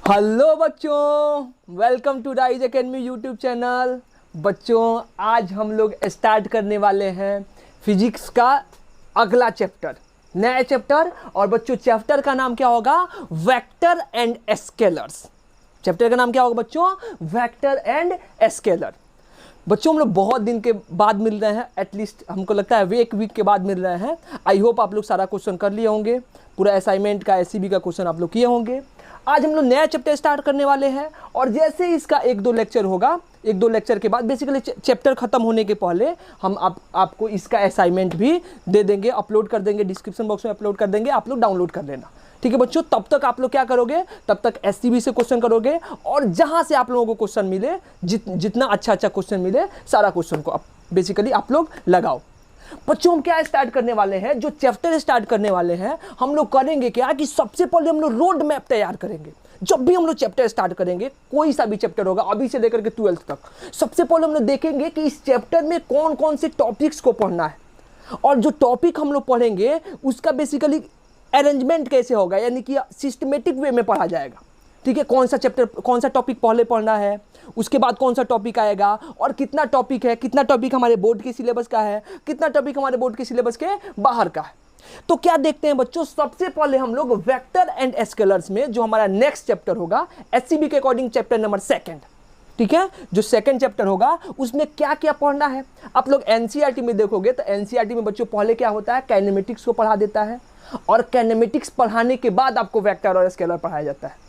Hello बच्चों, welcome to Rise Academy YouTube channel. बच्चों, आज हम लोग स्टार्ट करने वाले हैं फिजिक्स का अगला चैप्टर, नया चैप्टर। और बच्चों, चैप्टर का नाम क्या होगा? Vector and scalars. चैप्टर का नाम क्या होगा बच्चों? Vector and scalar. बच्चों, हम लोग बहुत दिन के बाद मिल रहे हैं, एटलीस्ट हमको लगता है एक वीक के बाद मिल रहे हैं। आई होप आप लोग सारा क्वेश्चन कर लिए होंगे, पूरा असाइनमेंट का एससीबी का क्वेश्चन आप लोग किए होंगे। आज हम लोग नया चैप्टर स्टार्ट करने वाले हैं और जैसे ही इसका एक दो लेक्चर होगा, एक दो लेक्चर के बाद बेसिकली चैप्टर खत्म होने के पहले हम आपको इसका असाइनमेंट भी दे देंगे, अपलोड कर देंगे, डिस्क्रिप्शन बॉक्स में अपलोड कर देंगे, आप लोग डाउनलोड कर लेना। ठीक है बच्चों, तब तक आप लोग क्या करोगे? तब तक एससीबी से क्वेश्चन करोगे और जहां से आप लोगों को क्वेश्चन मिले, जितना अच्छा क्वेश्चन मिले, सारा क्वेश्चन को बेसिकली आप लोग लगाओ। बच्चों, हम क्या स्टार्ट करने वाले हैं? जो चैप्टर स्टार्ट करने वाले हैं, हम लोग करेंगे क्या कि सबसे पहले हम लोग रोड मैप तैयार करेंगे। जब भी हम लोग चैप्टर स्टार्ट करेंगे, कोई सा भी चैप्टर होगा अभी से लेकर के 12th तक, सबसे पहले हम लोग देखेंगे कि इस चैप्टर में कौन कौन से टॉपिक्स को पढ़ना है और जो टॉपिक हम लोग पढ़ेंगे उसका बेसिकली अरेंजमेंट कैसे होगा, यानी कि सिस्टमेटिक वे में पढ़ा जाएगा। ठीक है, कौन सा चैप्टर, कौन सा टॉपिक पहले पढ़ना है, उसके बाद कौन सा टॉपिक आएगा और कितना टॉपिक है, कितना टॉपिक हमारे बोर्ड के सिलेबस का है, कितना टॉपिक हमारे बोर्ड के सिलेबस के बाहर का है। तो क्या देखते हैं बच्चों, सबसे पहले हम लोग वेक्टर एंड स्केलर्स में जो हमारा नेक्स्ट चैप्टर होगा एससीबी के अकॉर्डिंग चैप्टर नंबर 2, ठीक है, जो सेकंड चैप्टर होगा उसमें क्या क्या पढ़ना है। आप लोग एनसीईआरटी में देखोगे तो एनसीईआरटी में बच्चों पहले क्या होता है, काइनेमेटिक्स को पढ़ा देता है और काइनेमेटिक्स पढ़ाने के बाद आपको वेक्टर और स्केलर पढ़ाया जाता है।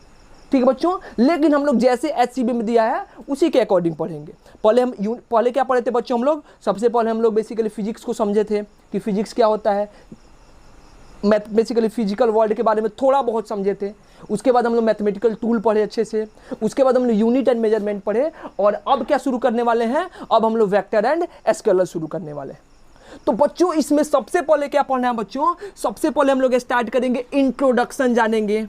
ठीक है बच्चों, लेकिन हम लोग जैसे एचसीबी में दिया है उसी के अकॉर्डिंग पढ़ेंगे। पहले क्या पढ़े थे बच्चों? हम लोग सबसे पहले हम लोग बेसिकली फिजिक्स को समझे थे कि फिजिक्स क्या होता है, बेसिकली फिजिकल वर्ल्ड के बारे में थोड़ा बहुत समझे थे। उसके बाद हम लोग मैथमेटिकल टूल पढ़े अच्छे से, उसके बाद हम लोग यूनिट एंड मेजरमेंट पढ़े और अब क्या शुरू करने वाले हैं? अब हम लोग वेक्टर एंड स्केलर शुरू करने वाले हैं। तो बच्चों, इसमें सबसे पहले क्या पढ़ना है बच्चों? सबसे पहले हम लोग स्टार्ट करेंगे, इंट्रोडक्शन जानेंगे।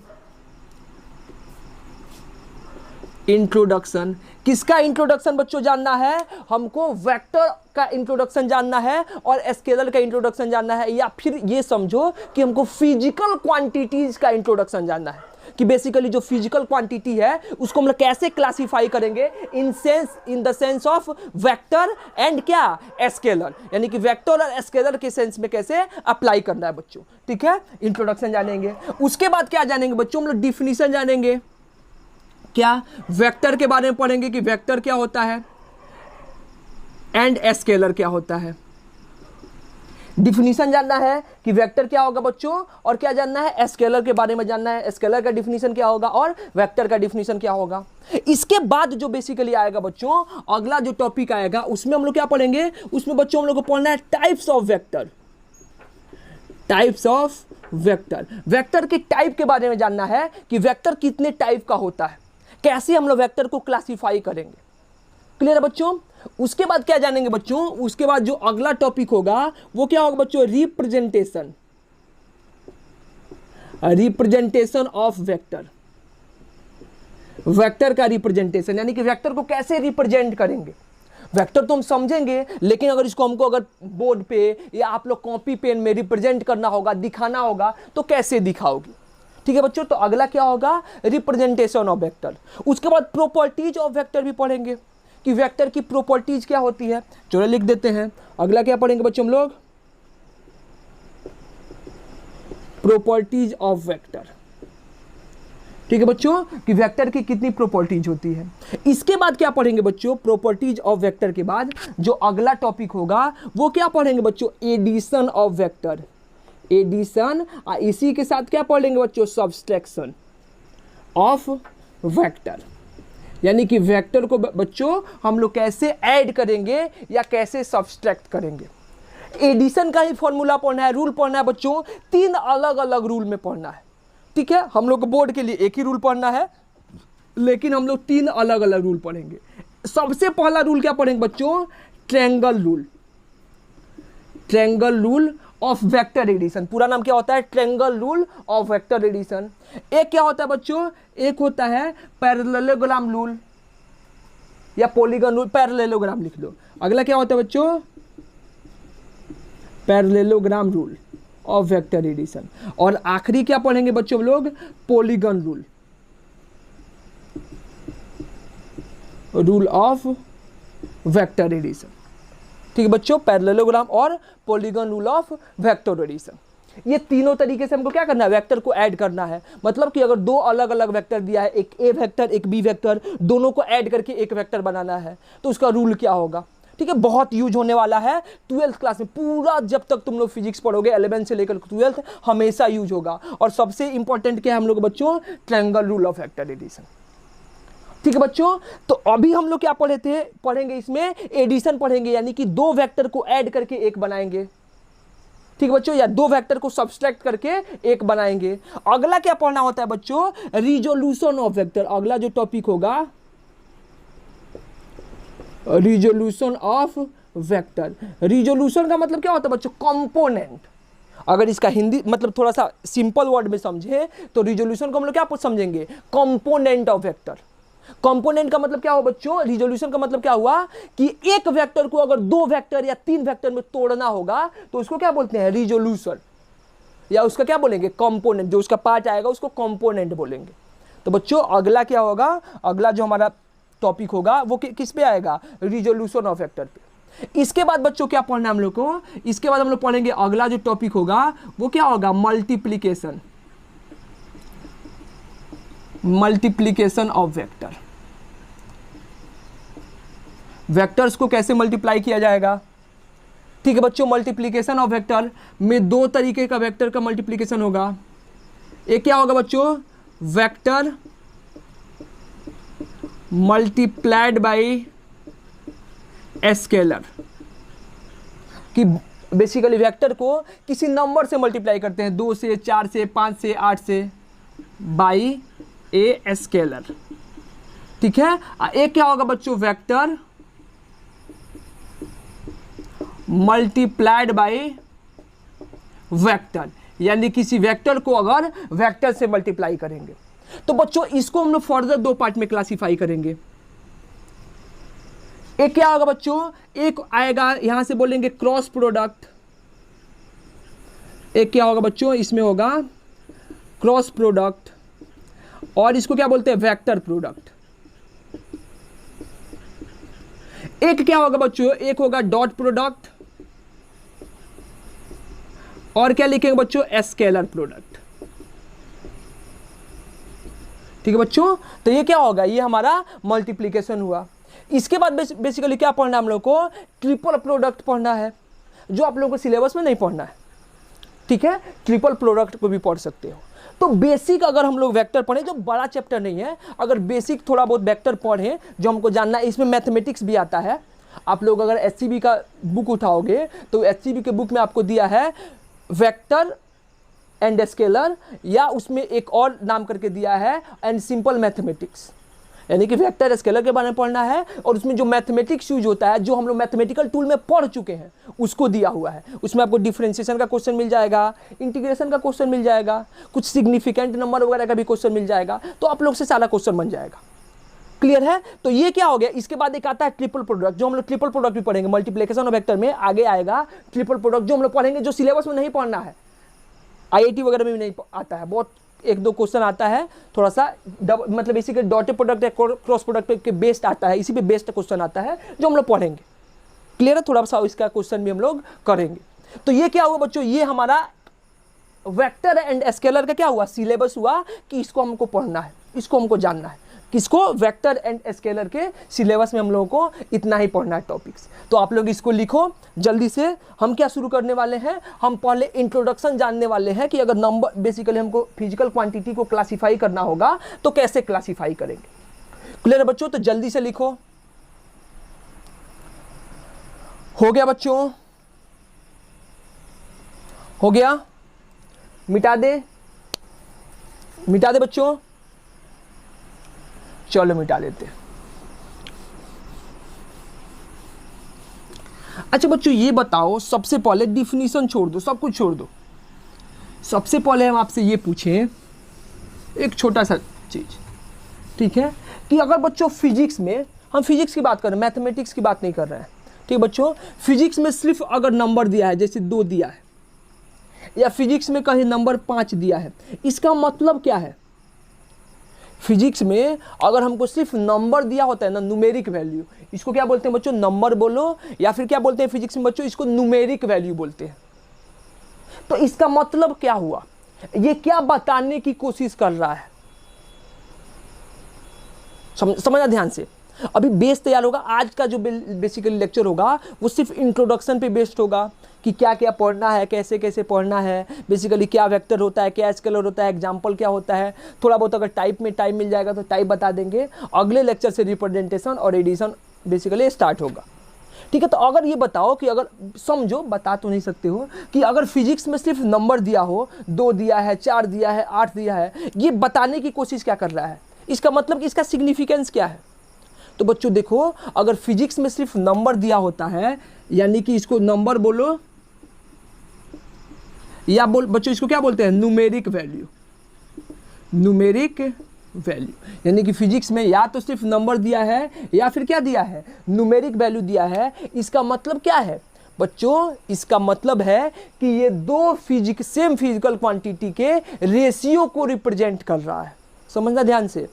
इंट्रोडक्शन, किसका इंट्रोडक्शन बच्चों जानना है? हमको वेक्टर का इंट्रोडक्शन जानना है और स्केलर का इंट्रोडक्शन जानना है, या फिर ये समझो कि हमको फिजिकल क्वांटिटीज का इंट्रोडक्शन जानना है कि बेसिकली जो फिजिकल क्वांटिटी है उसको हम लोग कैसे क्लासिफाई करेंगे in the sense of vector and क्या, स्केलर, यानी कि वेक्टर और स्केलर के सेंस में कैसे अप्लाई करना है बच्चों। ठीक है, इंट्रोडक्शन जानेंगे। उसके बाद क्या जानेंगे बच्चों? हम लोग डिफिनीशन जानेंगे। क्या? वेक्टर के बारे में पढ़ेंगे कि वेक्टर क्या होता है एंड स्केलर क्या होता है। डिफिनीशन जानना है कि वेक्टर क्या होगा बच्चों, और क्या जानना है? स्केलर के बारे में जानना है, स्केलर का डिफिनीशन क्या होगा और वेक्टर का डिफिनीशन क्या होगा। इसके बाद जो बेसिकली आएगा बच्चों, अगला जो टॉपिक आएगा उसमें हम लोग क्या पढ़ेंगे? उसमें बच्चों हम लोग को पढ़ना है types of vector. Types of vector, vector के टाइप के बारे में जानना है कि वेक्टर कितने टाइप का होता है, कैसे हम लोग वेक्टर को क्लासिफाई करेंगे। क्लियर है बच्चों? उसके बाद क्या जानेंगे बच्चों? उसके बाद जो अगला टॉपिक होगा वो क्या होगा बच्चों? Representation, representation of vector. Vector का रिप्रेजेंटेशन, यानी कि वेक्टर को कैसे रिप्रेजेंट करेंगे। वेक्टर तो हम समझेंगे, लेकिन अगर इसको हमको अगर बोर्ड पे या आप लोग कॉपी पेन में रिप्रेजेंट करना होगा, दिखाना होगा, तो कैसे दिखाओगे। ठीक है बच्चों, तो अगला क्या होगा? Representation of vector. उसके बाद प्रॉपर्टीज ऑफ वेक्टर भी पढ़ेंगे कि वेक्टर की प्रॉपर्टीज क्या होती है। चलो लिख देते हैं। अगला क्या पढ़ेंगे बच्चों हम लोग? Properties of vector. ठीक है बच्चों, कि वेक्टर की कितनी प्रॉपर्टीज होती है। इसके बाद क्या पढ़ेंगे बच्चों? प्रॉपर्टीज ऑफ वेक्टर के बाद जो अगला टॉपिक होगा वो क्या पढ़ेंगे बच्चों? Addition of vector. एडिशन, इसी के साथ क्या पढ़ लेंगे बच्चों? सब्सट्रैक्शन ऑफ वेक्टर, यानी कि वेक्टर को बच्चों हम लोग कैसे ऐड करेंगे या कैसे सब्सट्रैक्ट करेंगे। एडिशन का ही फॉर्मूला पढ़ना है, रूल पढ़ना है बच्चों, 3 अलग अलग रूल में पढ़ना है। ठीक है, हम लोग बोर्ड के लिए एक ही रूल पढ़ना है, लेकिन हम लोग 3 अलग अलग रूल पढ़ेंगे। सबसे पहला रूल क्या पढ़ेंगे बच्चों? Triangle rule. Triangle rule of vector addition, पूरा नाम क्या होता है? Triangle rule of vector addition. एक क्या होता है बच्चों? एक होता है पैरेललोग्राम रूल या पॉलीगन रूल, पैरेललोग्राम लिख लो। अगला क्या होता है बच्चों? Parallelogram rule of vector addition. और आखिरी क्या पढ़ेंगे बच्चों हम लोग? Polygon rule. Rule of vector addition. ठीक है बच्चों, पैरेललोग्राम और polygon rule of vector addition, ये तीनों तरीके से हमको क्या करना है, वेक्टर को ऐड करना है। मतलब कि अगर दो अलग अलग वेक्टर दिया है, एक ए वेक्टर एक बी वेक्टर, दोनों को ऐड करके एक वेक्टर बनाना है, तो उसका रूल क्या होगा। ठीक है, बहुत यूज होने वाला है 12th क्लास में, पूरा जब तक तुम लोग फिजिक्स पढ़ोगे 11 से लेकर 12th हमेशा यूज होगा। और सबसे इंपॉर्टेंट क्या है हम लोग बच्चों, triangle rule of vector addition. ठीक है बच्चों, तो अभी हम लोग क्या पढ़ेंगे इसमें एडिशन पढ़ेंगे, यानी कि दो वेक्टर को ऐड करके एक बनाएंगे। ठीक है बच्चों, या दो वेक्टर को सब्सट्रैक्ट करके एक बनाएंगे। अगला क्या पढ़ना होता है बच्चों, रिजोल्यूशन ऑफ वेक्टर। अगला जो टॉपिक होगा रिजोल्यूशन ऑफ वेक्टर। रिजोल्यूशन का मतलब क्या होता है बच्चों, कंपोनेंट। अगर इसका हिंदी मतलब थोड़ा सा सिंपल वर्ड में समझे तो रिजोल्यूशन को हम लोग क्या समझेंगे, कंपोनेंट ऑफ वेक्टर। कंपोनेंट का मतलब क्या हुआ बच्चों, रिजोल्यूशन का मतलब क्या हुआ कि एक वेक्टर को अगर दो वेक्टर या तीन वेक्टर में तोड़ना होगा तो उसको क्या बोलते हैं, रिजोल्यूशन, या उसका क्या बोलेंगे, कंपोनेंट। जो उसका पार्ट आएगा उसको कंपोनेंट बोलेंगे। तो बच्चों अगला क्या होगा, अगला जो हमारा टॉपिक होगा वो किस पे आएगा, रिजोल्यूशन ऑफ वेक्टर पे। इसके बाद बच्चों क्या पढ़ना है हम लोग को, इसके बाद हम लोग पढ़ेंगे अगला जो टॉपिक होगा वो क्या होगा, multiplication, multiplication of vector. Vectors को कैसे मल्टीप्लाई किया जाएगा। ठीक है बच्चों, मल्टीप्लीकेशन ऑफ वेक्टर में दो तरीके का वेक्टर का मल्टीप्लीकेशन होगा। एक क्या होगा बच्चों, वेक्टर मल्टीप्लाइड बाय स्केलर, कि बेसिकली वेक्टर को किसी नंबर से मल्टीप्लाई करते हैं, 2 से 4 से 5 से 8 से, बाई ए स्केलर। ठीक है, एक क्या होगा बच्चों, वेक्टर मल्टीप्लाइड बाय वेक्टर, यानी किसी वेक्टर को अगर वेक्टर से मल्टीप्लाई करेंगे। तो बच्चों इसको हम लोग फर्दर दो पार्ट में क्लासिफाई करेंगे। एक क्या होगा बच्चों, एक आएगा यहां से बोलेंगे क्रॉस प्रोडक्ट। एक क्या होगा बच्चों, इसमें होगा क्रॉस प्रोडक्ट, और इसको क्या बोलते हैं, वेक्टर प्रोडक्ट। एक क्या होगा बच्चों, एक होगा डॉट प्रोडक्ट, और क्या लिखेंगे बच्चों, स्केलर प्रोडक्ट। ठीक है बच्चों, तो ये क्या होगा, ये हमारा मल्टीप्लिकेशन हुआ। इसके बाद बेसिकली क्या पढ़ना है हम लोग को, ट्रिपल प्रोडक्ट पढ़ना है, जो आप लोगों को सिलेबस में नहीं पढ़ना है। ठीक है, ट्रिपल प्रोडक्ट को भी पढ़ सकते हो। तो बेसिक अगर हम लोग वेक्टर पढ़ें, जो बड़ा चैप्टर नहीं है, अगर बेसिक थोड़ा बहुत वेक्टर पढ़ें जो हमको जानना है, इसमें मैथमेटिक्स भी आता है। आप लोग अगर एससीबी का बुक उठाओगे तो एससीबी के बुक में आपको दिया है वेक्टर एंड स्केलर, या उसमें एक और नाम करके दिया है एंड सिंपल मैथमेटिक्स, यानी कि वेक्टर स्केलर के बारे में पढ़ना है। और उसमें जो मैथमेटिक्स यूज होता है, जो हम लोग मैथमेटिकल टूल में पढ़ चुके हैं, उसको दिया हुआ है। उसमें आपको डिफरेंशिएशन का क्वेश्चन मिल जाएगा, इंटीग्रेशन का क्वेश्चन मिल जाएगा, कुछ सिग्निफिकेंट नंबर वगैरह का भी क्वेश्चन मिल जाएगा। तो आप लोग से सारा क्वेश्चन बन जाएगा। क्लियर है, तो ये क्या हो गया। इसके बाद एक आता है ट्रिपल प्रोडक्ट, जो हम लोग ट्रिपल प्रोडक्ट भी पढ़ेंगे। मल्टीप्लिकेशन ऑफ वेक्टर में आगे आएगा ट्रिपल प्रोडक्ट, जो हम लोग पढ़ेंगे, जो सिलेबस में नहीं पढ़ना है, आईआईटी वगैरह में भी नहीं आता है। बहुत एक दो क्वेश्चन आता है, थोड़ा सा मतलब इसी के डॉटेड प्रोडक्ट या क्रॉस प्रोडक्ट के बेस्ड आता है, इसी पे बेस्ड क्वेश्चन आता है जो हम लोग पढ़ेंगे। क्लियर है, थोड़ा सा इसका क्वेश्चन भी हम लोग करेंगे। तो ये क्या हुआ बच्चों, ये हमारा वेक्टर एंड स्केलर का क्या हुआ, सिलेबस हुआ कि इसको हमको पढ़ना है, इसको हमको जानना है। किसको, वेक्टर एंड स्केलर के सिलेबस में हम लोगों को इतना ही पढ़ना है टॉपिक्स। तो आप लोग इसको लिखो जल्दी से। हम क्या शुरू करने वाले हैं, हम पहले इंट्रोडक्शन जानने वाले हैं कि अगर नंबर, बेसिकली हमको फिजिकल क्वांटिटी को क्लासिफाई करना होगा तो कैसे क्लासिफाई करेंगे। क्लियर है बच्चों, तो जल्दी से लिखो। हो गया बच्चों, हो गया, मिटा दे बच्चों, चलो मिटा देते। अच्छा बच्चों ये बताओ, सबसे पहले डिफिनीशन छोड़ दो, सब कुछ छोड़ दो। सबसे पहले हम आपसे ये पूछें एक छोटा सा चीज, ठीक है, कि अगर बच्चों फिजिक्स में, हम फिजिक्स की बात कर रहे हैं, मैथमेटिक्स की बात नहीं कर रहे हैं। ठीक है बच्चों, फिजिक्स में सिर्फ अगर नंबर दिया है, जैसे 2 दिया है, या फिजिक्स में कहीं नंबर 5 दिया है, इसका मतलब क्या है फिजिक्स में अगर हमको सिर्फ नंबर दिया होता है ना, न्यूमेरिक वैल्यू, इसको क्या बोलते हैं बच्चों, नंबर बोलो, या फिर क्या बोलते हैं फिजिक्स में बच्चों, इसको न्यूमेरिक वैल्यू बोलते हैं। तो इसका मतलब क्या हुआ, ये क्या बताने की कोशिश कर रहा है, समझना ध्यान से। अभी बेस तैयार होगा, आज का जो बेसिकली लेक्चर होगा वो सिर्फ इंट्रोडक्शन पे बेस्ड होगा कि क्या क्या पढ़ना है, कैसे कैसे पढ़ना है, बेसिकली क्या वेक्टर होता है, क्या स्केलर होता है, एग्जाम्पल क्या होता है, थोड़ा बहुत अगर टाइप में टाइम मिल जाएगा तो टाइप बता देंगे। अगले लेक्चर से रिप्रेजेंटेशन और एडिशन बेसिकली स्टार्ट होगा, ठीक है। तो अगर ये बताओ कि अगर समझो, बता तो नहीं सकते हो, कि अगर फिजिक्स में सिर्फ नंबर दिया हो, 2 दिया है, 4 दिया है, 8 दिया है, ये बताने की कोशिश क्या कर रहा है, इसका मतलब इसका सिग्निफिकेंस क्या है। तो बच्चों देखो, अगर फिजिक्स में सिर्फ नंबर दिया होता है, यानी कि इसको नंबर बोलो, या बच्चों इसको क्या बोलते हैं, न्यूमेरिक वैल्यू। न्यूमेरिक वैल्यू यानी कि फिजिक्स में या तो सिर्फ नंबर दिया है या फिर क्या दिया है, न्यूमेरिक वैल्यू दिया है। इसका मतलब क्या है बच्चों, इसका मतलब है कि ये दो सेम फिजिकल क्वांटिटी के रेशियो को रिप्रेजेंट कर रहा है। समझना ध्यान से,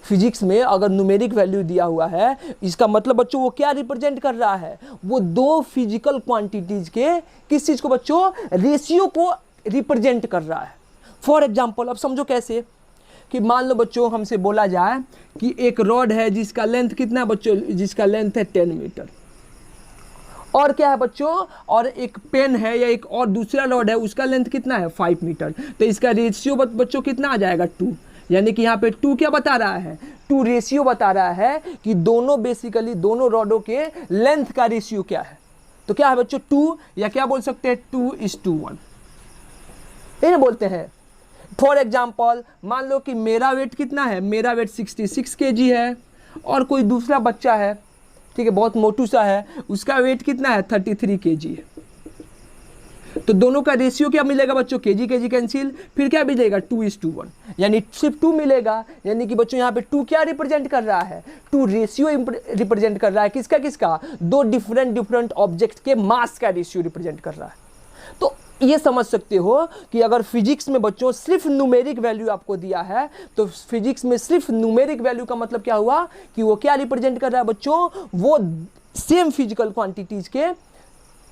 फिजिक्स में अगर न्यूमेरिक वैल्यू दिया हुआ है, इसका मतलब बच्चों वो क्या रिप्रेजेंट कर रहा है, वो दो फिजिकल क्वांटिटीज के किस चीज को बच्चों, रेशियो को रिप्रेजेंट कर रहा है। फॉर एग्जाम्पल, अब समझो कैसे, कि मान लो बच्चों हमसे बोला जाए कि एक रॉड है जिसका लेंथ कितना है बच्चों, जिसका लेंथ है 10 मीटर, और क्या है बच्चों, और एक पेन है या एक और दूसरा रॉड है उसका लेंथ कितना है 5 मीटर, तो इसका रेशियो बच्चों कितना आ जाएगा 2। यानी कि यहाँ पे 2 क्या बता रहा है, 2 रेशियो बता रहा है कि दोनों बेसिकली दोनों रॉडों के लेंथ का रेशियो क्या है। तो क्या है बच्चों 2, या क्या बोल सकते हैं 2:1, ये बोलते हैं। फॉर एग्जाम्पल मान लो कि मेरा वेट कितना है, मेरा वेट 66 kg है, और कोई दूसरा बच्चा है, ठीक है, बहुत मोटू सा है, उसका वेट कितना है 33 kg है। तो दोनों का रेशियो क्या मिलेगा बच्चों, केजी केजी कैंसिल, फिर क्या मिलेगा 2:1, यानी सिर्फ 2 मिलेगा। यानी कि बच्चों यहाँ पे 2 क्या रिप्रेजेंट कर रहा है, 2 रेशियो रिप्रेजेंट कर रहा है, किसका किसका, दो डिफरेंट ऑब्जेक्ट के मास का रेशियो रिप्रेजेंट कर रहा है। तो ये समझ सकते हो कि अगर फिजिक्स में बच्चों सिर्फ न्यूमेरिक वैल्यू आपको दिया है, तो फिजिक्स में सिर्फ न्यूमेरिक वैल्यू का मतलब क्या हुआ कि वो क्या रिप्रेजेंट कर रहा है बच्चों, वो सेम फिजिकल क्वांटिटीज के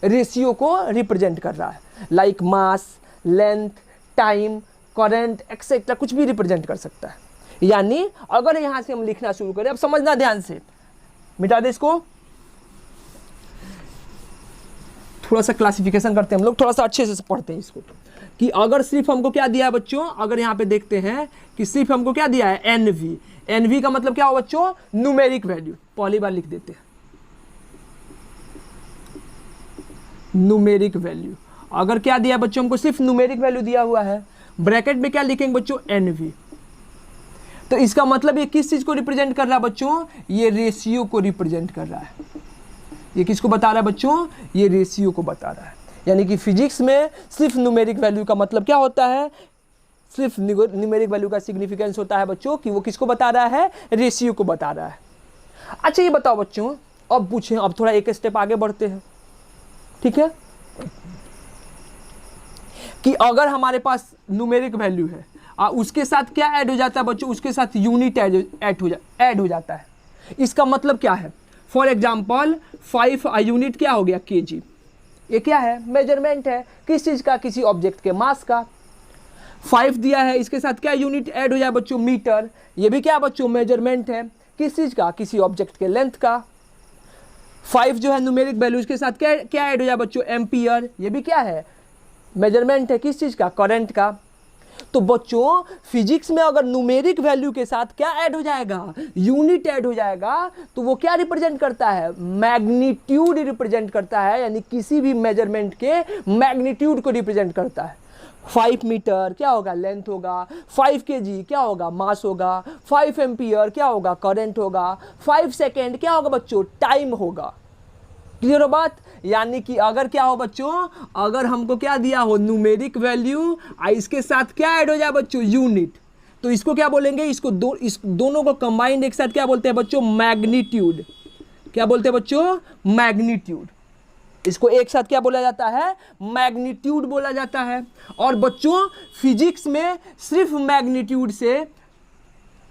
रेशियो को रिप्रेजेंट कर रहा है, like mass, length, time, current etcetera, कुछ भी रिप्रेजेंट कर सकता है। यानी अगर यहां से हम लिखना शुरू करें, अब समझना ध्यान से, मिटा दे इसको, थोड़ा सा क्लासिफिकेशन करते हैं हम लोग, थोड़ा सा अच्छे से पढ़ते हैं इसको, कि अगर सिर्फ हमको क्या दिया है बच्चों, अगर यहाँ पे देखते हैं कि सिर्फ हमको क्या दिया है एनवी, एनवी का मतलब क्या हो बच्चों, न्यूमेरिक वैल्यू, पहली बार लिख देते हैं न्यूमेरिक वैल्यू। अगर क्या दिया बच्चों, हमको सिर्फ न्यूमेरिक वैल्यू दिया हुआ है, ब्रैकेट में क्या लिखेंगे बच्चों, एनवी, तो इसका मतलब ये किस चीज को रिप्रेजेंट कर रहा है बच्चों, ये रेशियो को रिप्रेजेंट कर रहा है। ये किसको बता रहा है बच्चों, ये रेशियो को बता रहा है। यानी कि फिजिक्स में सिर्फ न्यूमेरिक वैल्यू का मतलब क्या होता है, सिर्फ न्यूमेरिक वैल्यू का सिग्निफिकेंस होता है बच्चों कि वो किसको बता रहा है, रेशियो को बता रहा है। अच्छा ये बताओ बच्चों, अब पूछें, अब थोड़ा एक स्टेप आगे बढ़ते हैं, ठीक है, कि अगर हमारे पास न्यूमेरिक वैल्यू है, उसके साथ क्या ऐड हो जाता है बच्चों, उसके साथ यूनिट ऐड हो जाता है। इसका मतलब क्या है, फॉर एग्जाम्पल 5 यूनिट क्या हो गया, केजी, ये क्या है, मेजरमेंट है, किस चीज का, किसी ऑब्जेक्ट के मास का। 5 दिया है, इसके साथ क्या यूनिट ऐड हो जाए बच्चों, मीटर, ये भी क्या बच्चों, मेजरमेंट है, किस चीज का, किसी ऑब्जेक्ट के लेंथ का। 5 जो है न्यूमेरिक वैल्यू, इसके साथ क्या क्या ऐड हो जाए बच्चों, एम्पियर, ये भी क्या है, मेजरमेंट है, किस चीज का, करंट का। तो बच्चों फिजिक्स में अगर न्यूमेरिक वैल्यू के साथ क्या ऐड हो जाएगा, यूनिट ऐड हो जाएगा, तो वो क्या रिप्रेजेंट करता है, मैग्नीट्यूड रिप्रेजेंट करता है, यानी किसी भी मेजरमेंट के मैग्नीट्यूड को रिप्रेजेंट करता है। 5 मीटर क्या होगा, लेंथ होगा, 5 केजी क्या होगा, मास होगा, 5 एम्पियर क्या होगा, करंट होगा, 5 सेकेंड क्या होगा बच्चों, टाइम होगा। क्लियर हो बात। यानी कि अगर क्या हो बच्चों, अगर हमको क्या दिया हो, न्यूमेरिक वैल्यू, इसके साथ क्या ऐड हो जाए बच्चों, यूनिट, तो इसको क्या बोलेंगे, इसको इस दोनों को कंबाइंड एक साथ क्या बोलते हैं बच्चों, मैग्नीट्यूड। क्या बोलते हैं बच्चों, मैग्नीट्यूड। इसको एक साथ क्या बोला जाता है, मैग्नीट्यूड बोला जाता है। और बच्चों फिजिक्स में सिर्फ मैग्नीट्यूड से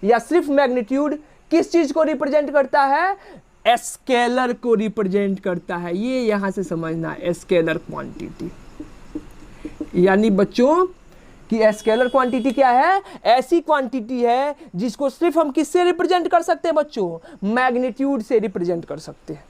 या सिर्फ मैग्नीट्यूड किस चीज को रिप्रेजेंट करता है? स्केलर को रिप्रेजेंट करता है। ये यहां से समझना है, स्केलर क्वांटिटी। यानी बच्चों कि स्केलर क्वांटिटी क्या है? ऐसी क्वांटिटी है जिसको सिर्फ हम किससे रिप्रेजेंट कर सकते हैं बच्चों? मैग्नीट्यूड से रिप्रेजेंट कर सकते हैं।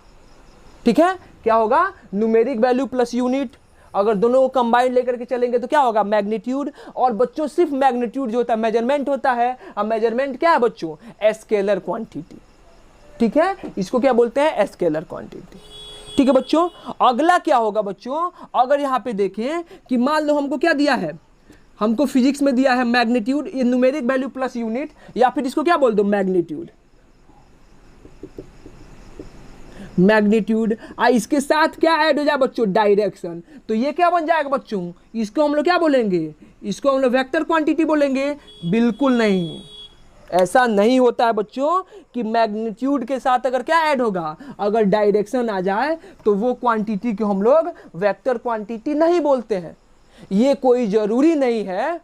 ठीक है, क्या होगा? न्यूमेरिक वैल्यू प्लस यूनिट, अगर दोनों को कंबाइंड लेकर के चलेंगे तो क्या होगा? मैग्नीट्यूड। और बच्चों सिर्फ मैग्नीट्यूड जो होता है मेजरमेंट होता है, अब मेजरमेंट क्या है बच्चों? Scalar quantity. ठीक है, इसको क्या बोलते हैं? Scalar quantity. ठीक है बच्चों, अगला क्या होगा बच्चों? अगर यहां पे देखें कि मान लो हमको क्या दिया है, हमको फिजिक्स में दिया है मैग्नीट्यूड, ये न्यूमेरिक वैल्यू प्लस यूनिट, या फिर इसको क्या बोल दो? मैग्नीट्यूड। मैग्नीट्यूड इसके साथ क्या ऐड हो जाए बच्चों? डायरेक्शन। तो ये क्या बन जाएगा बच्चों? इसको हम लोग क्या बोलेंगे? इसको हम लोग वेक्टर क्वांटिटी बोलेंगे? बिल्कुल नहीं, ऐसा नहीं होता है बच्चों कि मैग्नीट्यूड के साथ अगर क्या ऐड होगा, अगर डायरेक्शन आ जाए तो वो क्वांटिटी को हम लोग वेक्टर क्वांटिटी नहीं बोलते हैं। ये कोई जरूरी नहीं है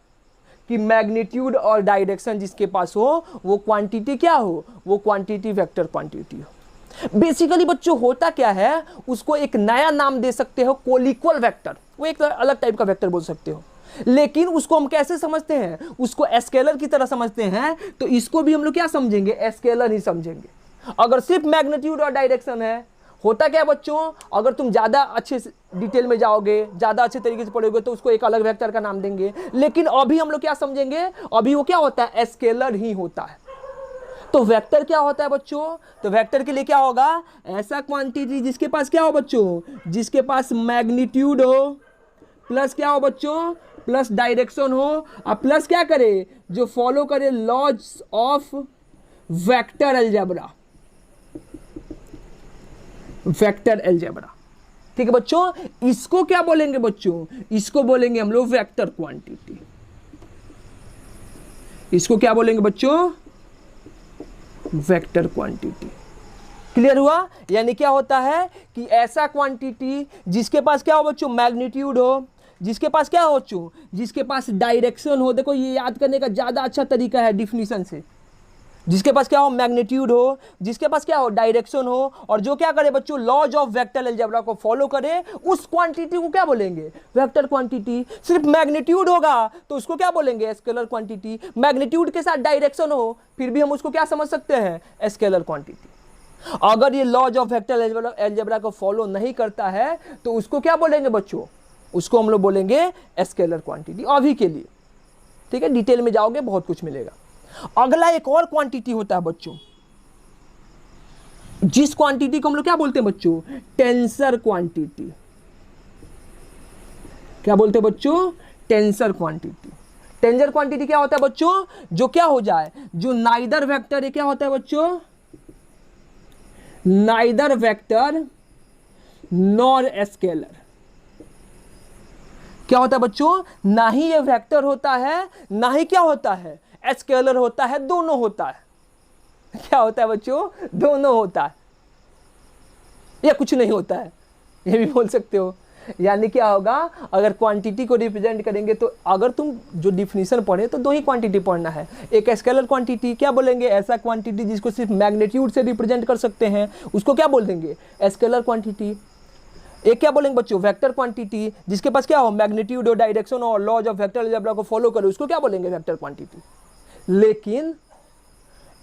कि मैग्नीट्यूड और डायरेक्शन जिसके पास हो वो क्वांटिटी क्या हो? वो क्वांटिटी वेक्टर क्वांटिटी हो। बेसिकली बच्चों होता क्या है, उसको एक नया नाम दे सकते हो, कोलिक्वल वेक्टर। वो एक अलग टाइप का वेक्टर बोल सकते हो, लेकिन उसको हम कैसे समझते हैं? उसको स्केलर की तरह समझते हैं। तो इसको भी हम लोग क्या समझेंगे? स्केलर ही समझेंगे। अगर सिर्फ मैग्नीट्यूड और डायरेक्शन है, होता क्या बच्चों, अगर तुम ज्यादा अच्छे डिटेल में जाओगे, ज्यादा अच्छे तरीके से पढ़ोगे तो उसको एक अलग वेक्टर का नाम देंगे। लेकिन अभी हम लोग क्या समझेंगे? अभी वो क्या होता है? स्केलर ही होता है। तो वेक्टर क्या होता है बच्चों? तो वेक्टर के लिए क्या होगा? ऐसा क्वांटिटी जिसके पास क्या हो बच्चों? जिसके पास मैग्नीट्यूड हो प्लस क्या हो बच्चों? प्लस डायरेक्शन हो, और प्लस क्या करे? जो फॉलो करे laws of vector algebra. Vector algebra. ठीक है बच्चों, इसको क्या बोलेंगे बच्चों? इसको बोलेंगे हम लोग वेक्टर क्वांटिटी। इसको क्या बोलेंगे बच्चों? Vector quantity. क्लियर हुआ? यानी क्या होता है कि ऐसा क्वांटिटी जिसके पास क्या हो बच्चों? मैग्नीट्यूड हो, जिसके पास क्या हो बच्चों? जिसके पास डायरेक्शन हो। देखो ये याद करने का ज्यादा अच्छा तरीका है डिफिनीशन से। जिसके पास क्या हो? मैग्नीट्यूड हो, जिसके पास क्या हो? डायरेक्शन हो, और जो क्या करे बच्चों? लॉज ऑफ वेक्टर अलजेब्रा को फॉलो करे, उस क्वांटिटी को क्या बोलेंगे? Vector quantity. सिर्फ मैग्नीट्यूड होगा तो उसको क्या बोलेंगे? Scalar quantity. मैग्नीट्यूड के साथ डायरेक्शन हो फिर भी हम उसको क्या समझ सकते हैं? Scalar quantity. अगर ये लॉज ऑफ वेक्टर अलजेब्रा को फॉलो नहीं करता है तो उसको क्या बोलेंगे बच्चों? उसको हम लोग बोलेंगे स्केलर क्वांटिटी, अभी के लिए। ठीक है, डिटेल में जाओगे बहुत कुछ मिलेगा। अगला एक और क्वांटिटी होता है बच्चों, जिस क्वांटिटी को हम लोग क्या बोलते हैं बच्चों? Tensor quantity. क्या बोलते हैं बच्चों? Tensor quantity. टेंसर क्वांटिटी क्या होता है बच्चों? जो क्या हो जाए? जो नाइदर वेक्टर है, क्या होता है बच्चों? Neither vector nor scalar. क्या होता है बच्चों? ना ही ये वेक्टर होता है, ना ही क्या होता है? स्केलर होता है, दोनों होता है। क्या होता है बच्चों? दोनों होता है, या कुछ नहीं होता है, ये भी बोल सकते हो। यानी क्या होगा? अगर क्वांटिटी को रिप्रेजेंट करेंगे तो अगर तुम जो डिफिनीशन पढ़े तो दो ही क्वांटिटी पढ़ना है। एक स्केलर क्वांटिटी, क्या बोलेंगे? ऐसा क्वांटिटी जिसको सिर्फ मैग्नीट्यूड से रिप्रेजेंट कर सकते हैं, उसको क्या बोल देंगे? Scalar quantity. एक क्या बोलेंगे बच्चों? वेक्टर क्वांटिटी, जिसके पास क्या हो? मैग्नीट्यूड और डायरेक्शन और लॉज ऑफ वेक्टर अलजेब्रा को फॉलो करो, उसको क्या बोलेंगे? Vector quantity. लेकिन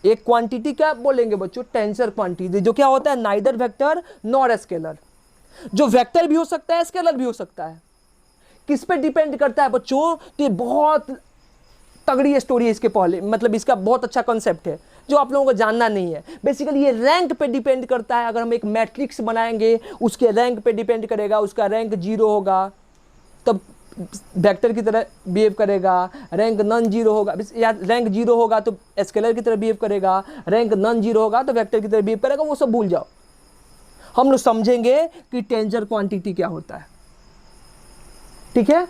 एक क्वांटिटी क्या बोलेंगे बच्चों? टेंसर क्वांटिटी, जो क्या होता है? Neither vector nor scalar. जो वेक्टर भी हो सकता है, स्केलर भी हो सकता है। किस पे डिपेंड करता है बच्चों? तो ये बहुत तगड़ी स्टोरी है इसके पहले, मतलब इसका बहुत अच्छा कॉन्सेप्ट है जो आप लोगों को जानना नहीं है। बेसिकली ये रैंक पे डिपेंड करता है। अगर हम एक मैट्रिक्स बनाएंगे, उसके रैंक पे डिपेंड करेगा। उसका रैंक 0 होगा तब वेक्टर की तरह बिहेव करेगा, रैंक नॉन जीरो होगा, या रैंक 0 होगा तो स्केलर की तरह बिहेव करेगा, रैंक नॉन जीरो होगा तो वेक्टर की तरह बिहेव करेगा। वो सब भूल जाओ, हम लोग समझेंगे कि टेंसर क्वांटिटी क्या होता है। ठीक है,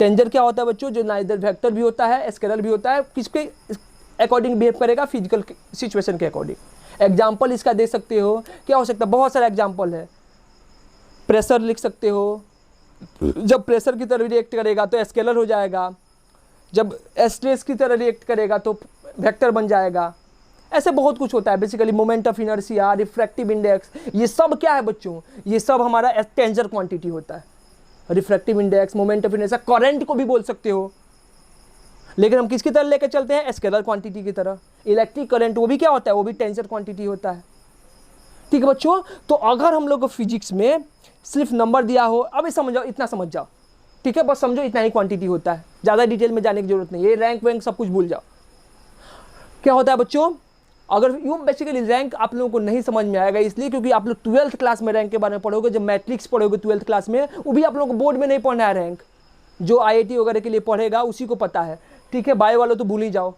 टेंसर क्या होता है बच्चों? जो नाइदर वेक्टर भी होता है, स्केलर भी होता है, किसके अकॉर्डिंग बिहेव करेगा? फिजिकल सिचुएशन के अकॉर्डिंग। एग्जाम्पल इसका दे सकते हो, क्या हो सकता है? बहुत सारा एग्जाम्पल है। प्रेशर लिख सकते हो, जब प्रेशर की तरह रिएक्ट करेगा तो स्केलर हो जाएगा, जब स्ट्रेस की तरह रिएक्ट करेगा तो वेक्टर बन जाएगा। ऐसे बहुत कुछ होता है basically, moment of inertia, refractive index, ये सब क्या है बच्चों, ये सब हमारा टेंजर क्वांटिटी होता है। Refractive index, moment of inertia, current को भी बोल सकते हो, लेकिन हम किसकी तरह लेकर चलते हैं, स्केलर क्वांटिटी की तरह। इलेक्ट्रिक करंट वो भी क्या होता है, वो भी टेंजर क्वांटिटी होता है। ठीक है बच्चों, तो अगर हम लोग को फिजिक्स में सिर्फ नंबर दिया हो, अभी समझ जाओ, इतना समझ जाओ, ठीक है, बस समझो इतना ही क्वांटिटी होता है, ज़्यादा डिटेल में जाने की जरूरत नहीं है, ये रैंक वैंक सब कुछ भूल जाओ। क्या होता है बच्चों, अगर यूँ बेसिकली रैंक आप लोगों को नहीं समझ में आएगा इसलिए क्योंकि आप लोग 12th क्लास में रैंक के बारे में पढ़ोगे, जब मैट्रिक्स पढ़ोगे 12th क्लास में, वो भी आप लोगों को बोर्ड में नहीं पढ़ना है रैंक, जो IIT वगैरह के लिए पढ़ेगा उसी को पता है। ठीक है, बायो वालों तो भूल ही जाओ।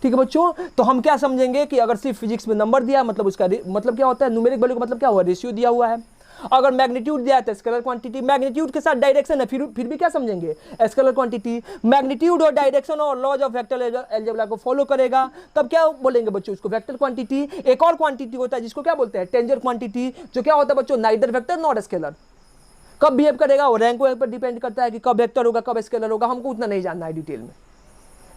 ठीक है बच्चों, तो हम क्या समझेंगे कि अगर सिर्फ फिजिक्स में नंबर दिया मतलब उसका मतलब क्या होता है, न्यूमेरिक वैल्यू का मतलब क्या हुआ, रेशियो दिया हुआ है। अगर मैग्नीट्यूड दिया है तो स्केलर क्वांटिटी, मैग्नीट्यूड के साथ डायरेक्शन है, फिर भी क्या समझेंगे, स्केलर क्वांटिटी। मैग्नीट्यूड और डायरेक्शन और लॉज ऑफ वेक्टर अलजेब्रा को फॉलो करेगा, तब क्या बोलेंगे बच्चों, उसको वेक्टर क्वांटिटी। एक और क्वांटिटी होता है जिसको क्या बोलते हैं, टेंजर क्वांटिटी, जो क्या होता है बच्चों, नाइदर वेक्टर नॉट स्केलर। कब बिहेव करेगा वो रैंक पर डिपेंड करता है कि कब वेक्टर होगा कब स्केलर होगा, हमको उतना नहीं जानना है डिटेल में।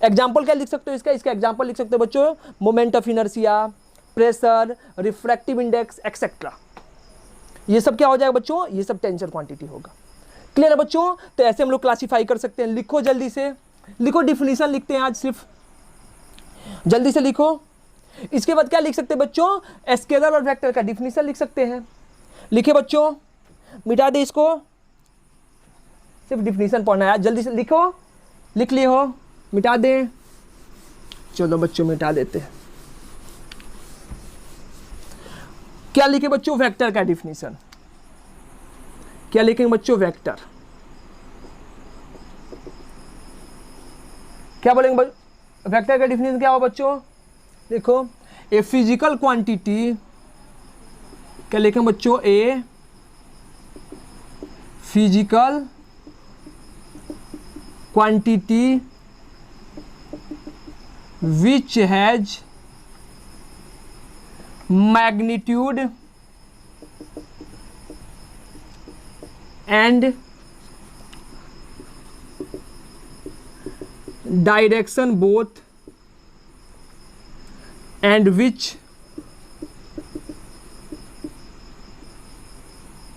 एग्जाम्पल क्या लिख सकते हो इसका एग्जाम्पल लिख सकते हो बच्चों, moment of inertia, pressure, refractive index etcetera, ये सब क्या हो जाएगा बच्चों, ये सब टेंजर क्वांटिटी होगा। क्लियर है बच्चों, तो ऐसे हम लोग क्लासीफाई कर सकते हैं। लिखो जल्दी से, लिखो, डिफिनीशन लिखते हैं आज सिर्फ, जल्दी से लिखो। इसके बाद क्या लिख सकते हैं बच्चों, स्केलर और वेक्टर का डिफिनीशन लिख सकते हैं। लिखे बच्चों, मिटा दे इसको, सिर्फ डिफिनीशन पढ़ना है, जल्दी से लिखो, लिख लिए हो, मिटा दे, चलो बच्चों मिटा देते हैं। क्या लिखे बच्चों, वेक्टर का डिफिनीशन, क्या लिखेंगे बच्चों, वेक्टर, क्या बोलेंगे वेक्टर का डिफिनीशन क्या हो बच्चों, देखो, ए फिजिकल क्वांटिटी, क्या लिखेंगे बच्चों, ए physical quantity which has magnitude and direction both and which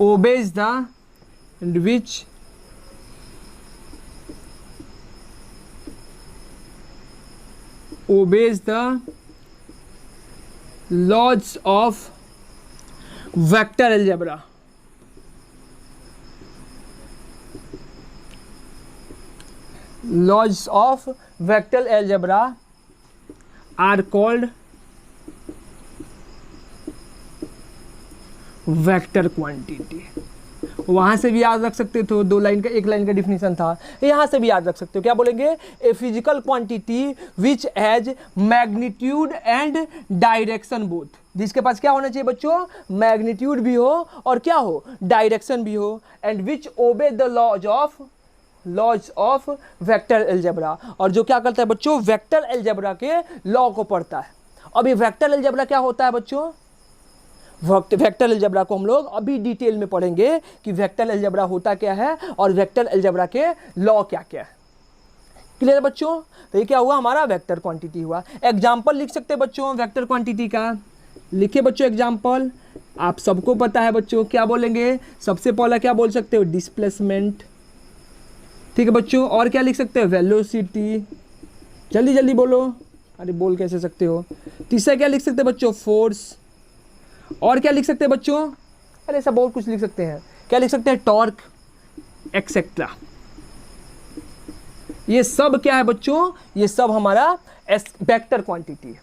obeys the and which obeys the laws of vector algebra. Laws of vector algebra are called vector quantity. वहाँ से भी याद रख सकते हो, दो लाइन का, एक लाइन का डिफिनीशन था, यहाँ से भी याद रख सकते हो। क्या बोलेंगे, ए physical quantity which has magnitude and direction both, जिसके पास क्या होना चाहिए बच्चों, मैग्नीट्यूड भी हो और क्या हो, डायरेक्शन भी हो, and which obey the laws of vector algebra, और जो क्या करता है बच्चों, वेक्टर अलजेब्रा के लॉ को पढ़ता है। अब ये वेक्टर अलजेब्रा क्या होता है बच्चों, वेक्टर अलजेब्रा को हम लोग अभी डिटेल में पढ़ेंगे कि वेक्टर अलजेब्रा होता क्या है और वेक्टर अलजेब्रा के लॉ क्या क्या है। क्लियर है बच्चों, तो ये क्या हुआ, हमारा वेक्टर क्वांटिटी हुआ। एग्जांपल लिख सकते हैं बच्चों वेक्टर क्वांटिटी का, लिखिए बच्चों एग्जांपल, आप सबको पता है बच्चों, क्या बोलेंगे, सबसे पहला क्या बोल सकते हो, डिस्प्लेसमेंट, ठीक है बच्चों, और क्या लिख सकते हो, वेलोसिटी, जल्दी जल्दी बोलो, अरे बोल कैसे सकते हो। तीसरा क्या लिख सकते हैं बच्चों, फोर्स, और क्या लिख सकते हैं बच्चों, अरे ऐसा बहुत कुछ लिख सकते हैं, क्या लिख सकते हैं, टॉर्क एक्सेट्रा। ये सब क्या है बच्चों, ये सब हमारा वेक्टर क्वांटिटी है।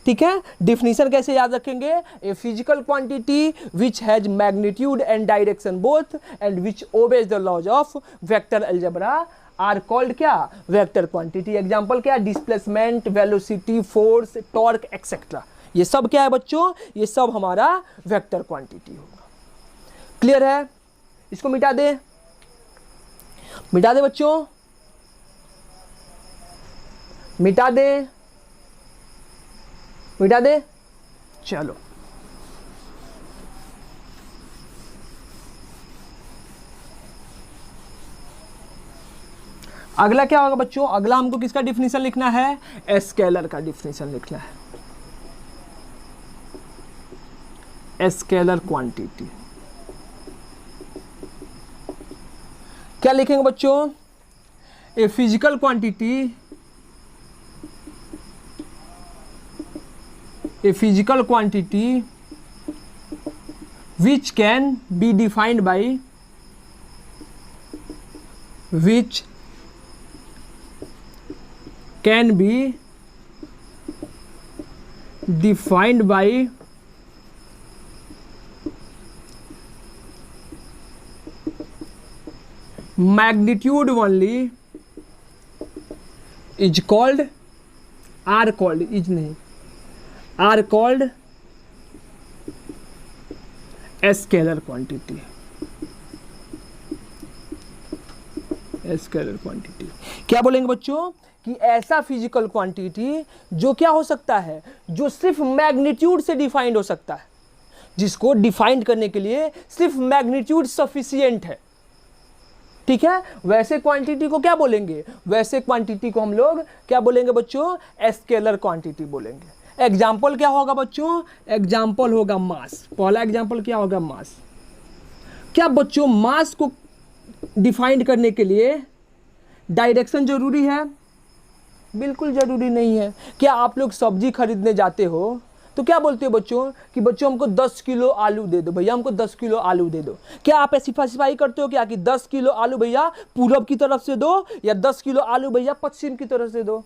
ठीक है, डिफिनीशन कैसे याद रखेंगे, a physical quantity which has magnitude and direction both and which obeys the laws of vector algebra are called क्या, वेक्टर क्वांटिटी। एग्जांपल क्या, displacement, velocity, force, torque etcetera, ये सब क्या है बच्चों, ये सब हमारा वेक्टर क्वांटिटी होगा। क्लियर है, इसको मिटा दे, मिटा दे बच्चों, मिटा दे, मिटा दे, चलो अगला क्या होगा बच्चों, अगला हमको किसका डिफिनीशन लिखना है, स्केलर का डिफिनीशन लिखना है। Scalar quantity. क्या लिखेंगे बच्चों? ए physical quantity, a physical quantity which can be defined by magnitude only is called are called scalar quantity. Scalar quantity क्या बोलेंगे बच्चों? कि ऐसा फिजिकल क्वांटिटी जो क्या हो सकता है, जो सिर्फ मैग्नीट्यूड से डिफाइंड हो सकता है, जिसको डिफाइंड करने के लिए सिर्फ मैग्नीट्यूड सफिशिएंट है। ठीक है, वैसे क्वांटिटी को क्या बोलेंगे? वैसे क्वांटिटी को हम लोग क्या बोलेंगे बच्चों? स्केलर क्वांटिटी बोलेंगे। एग्जाम्पल क्या होगा बच्चों? एग्जाम्पल होगा मास। पहला एग्जाम्पल क्या होगा? मास। क्या बच्चों मास को डिफाइंड करने के लिए डायरेक्शन जरूरी है? बिल्कुल जरूरी नहीं है। क्या आप लोग सब्जी खरीदने जाते हो तो क्या बोलते हो बच्चों? कि बच्चों हमको 10 किलो आलू दे दो भैया, हमको 10 किलो आलू दे दो। क्या आप स्पेसिफाई करते हो क्या कि 10 किलो आलू भैया पूरब की तरफ से दो या 10 किलो आलू भैया पश्चिम की तरफ से दो?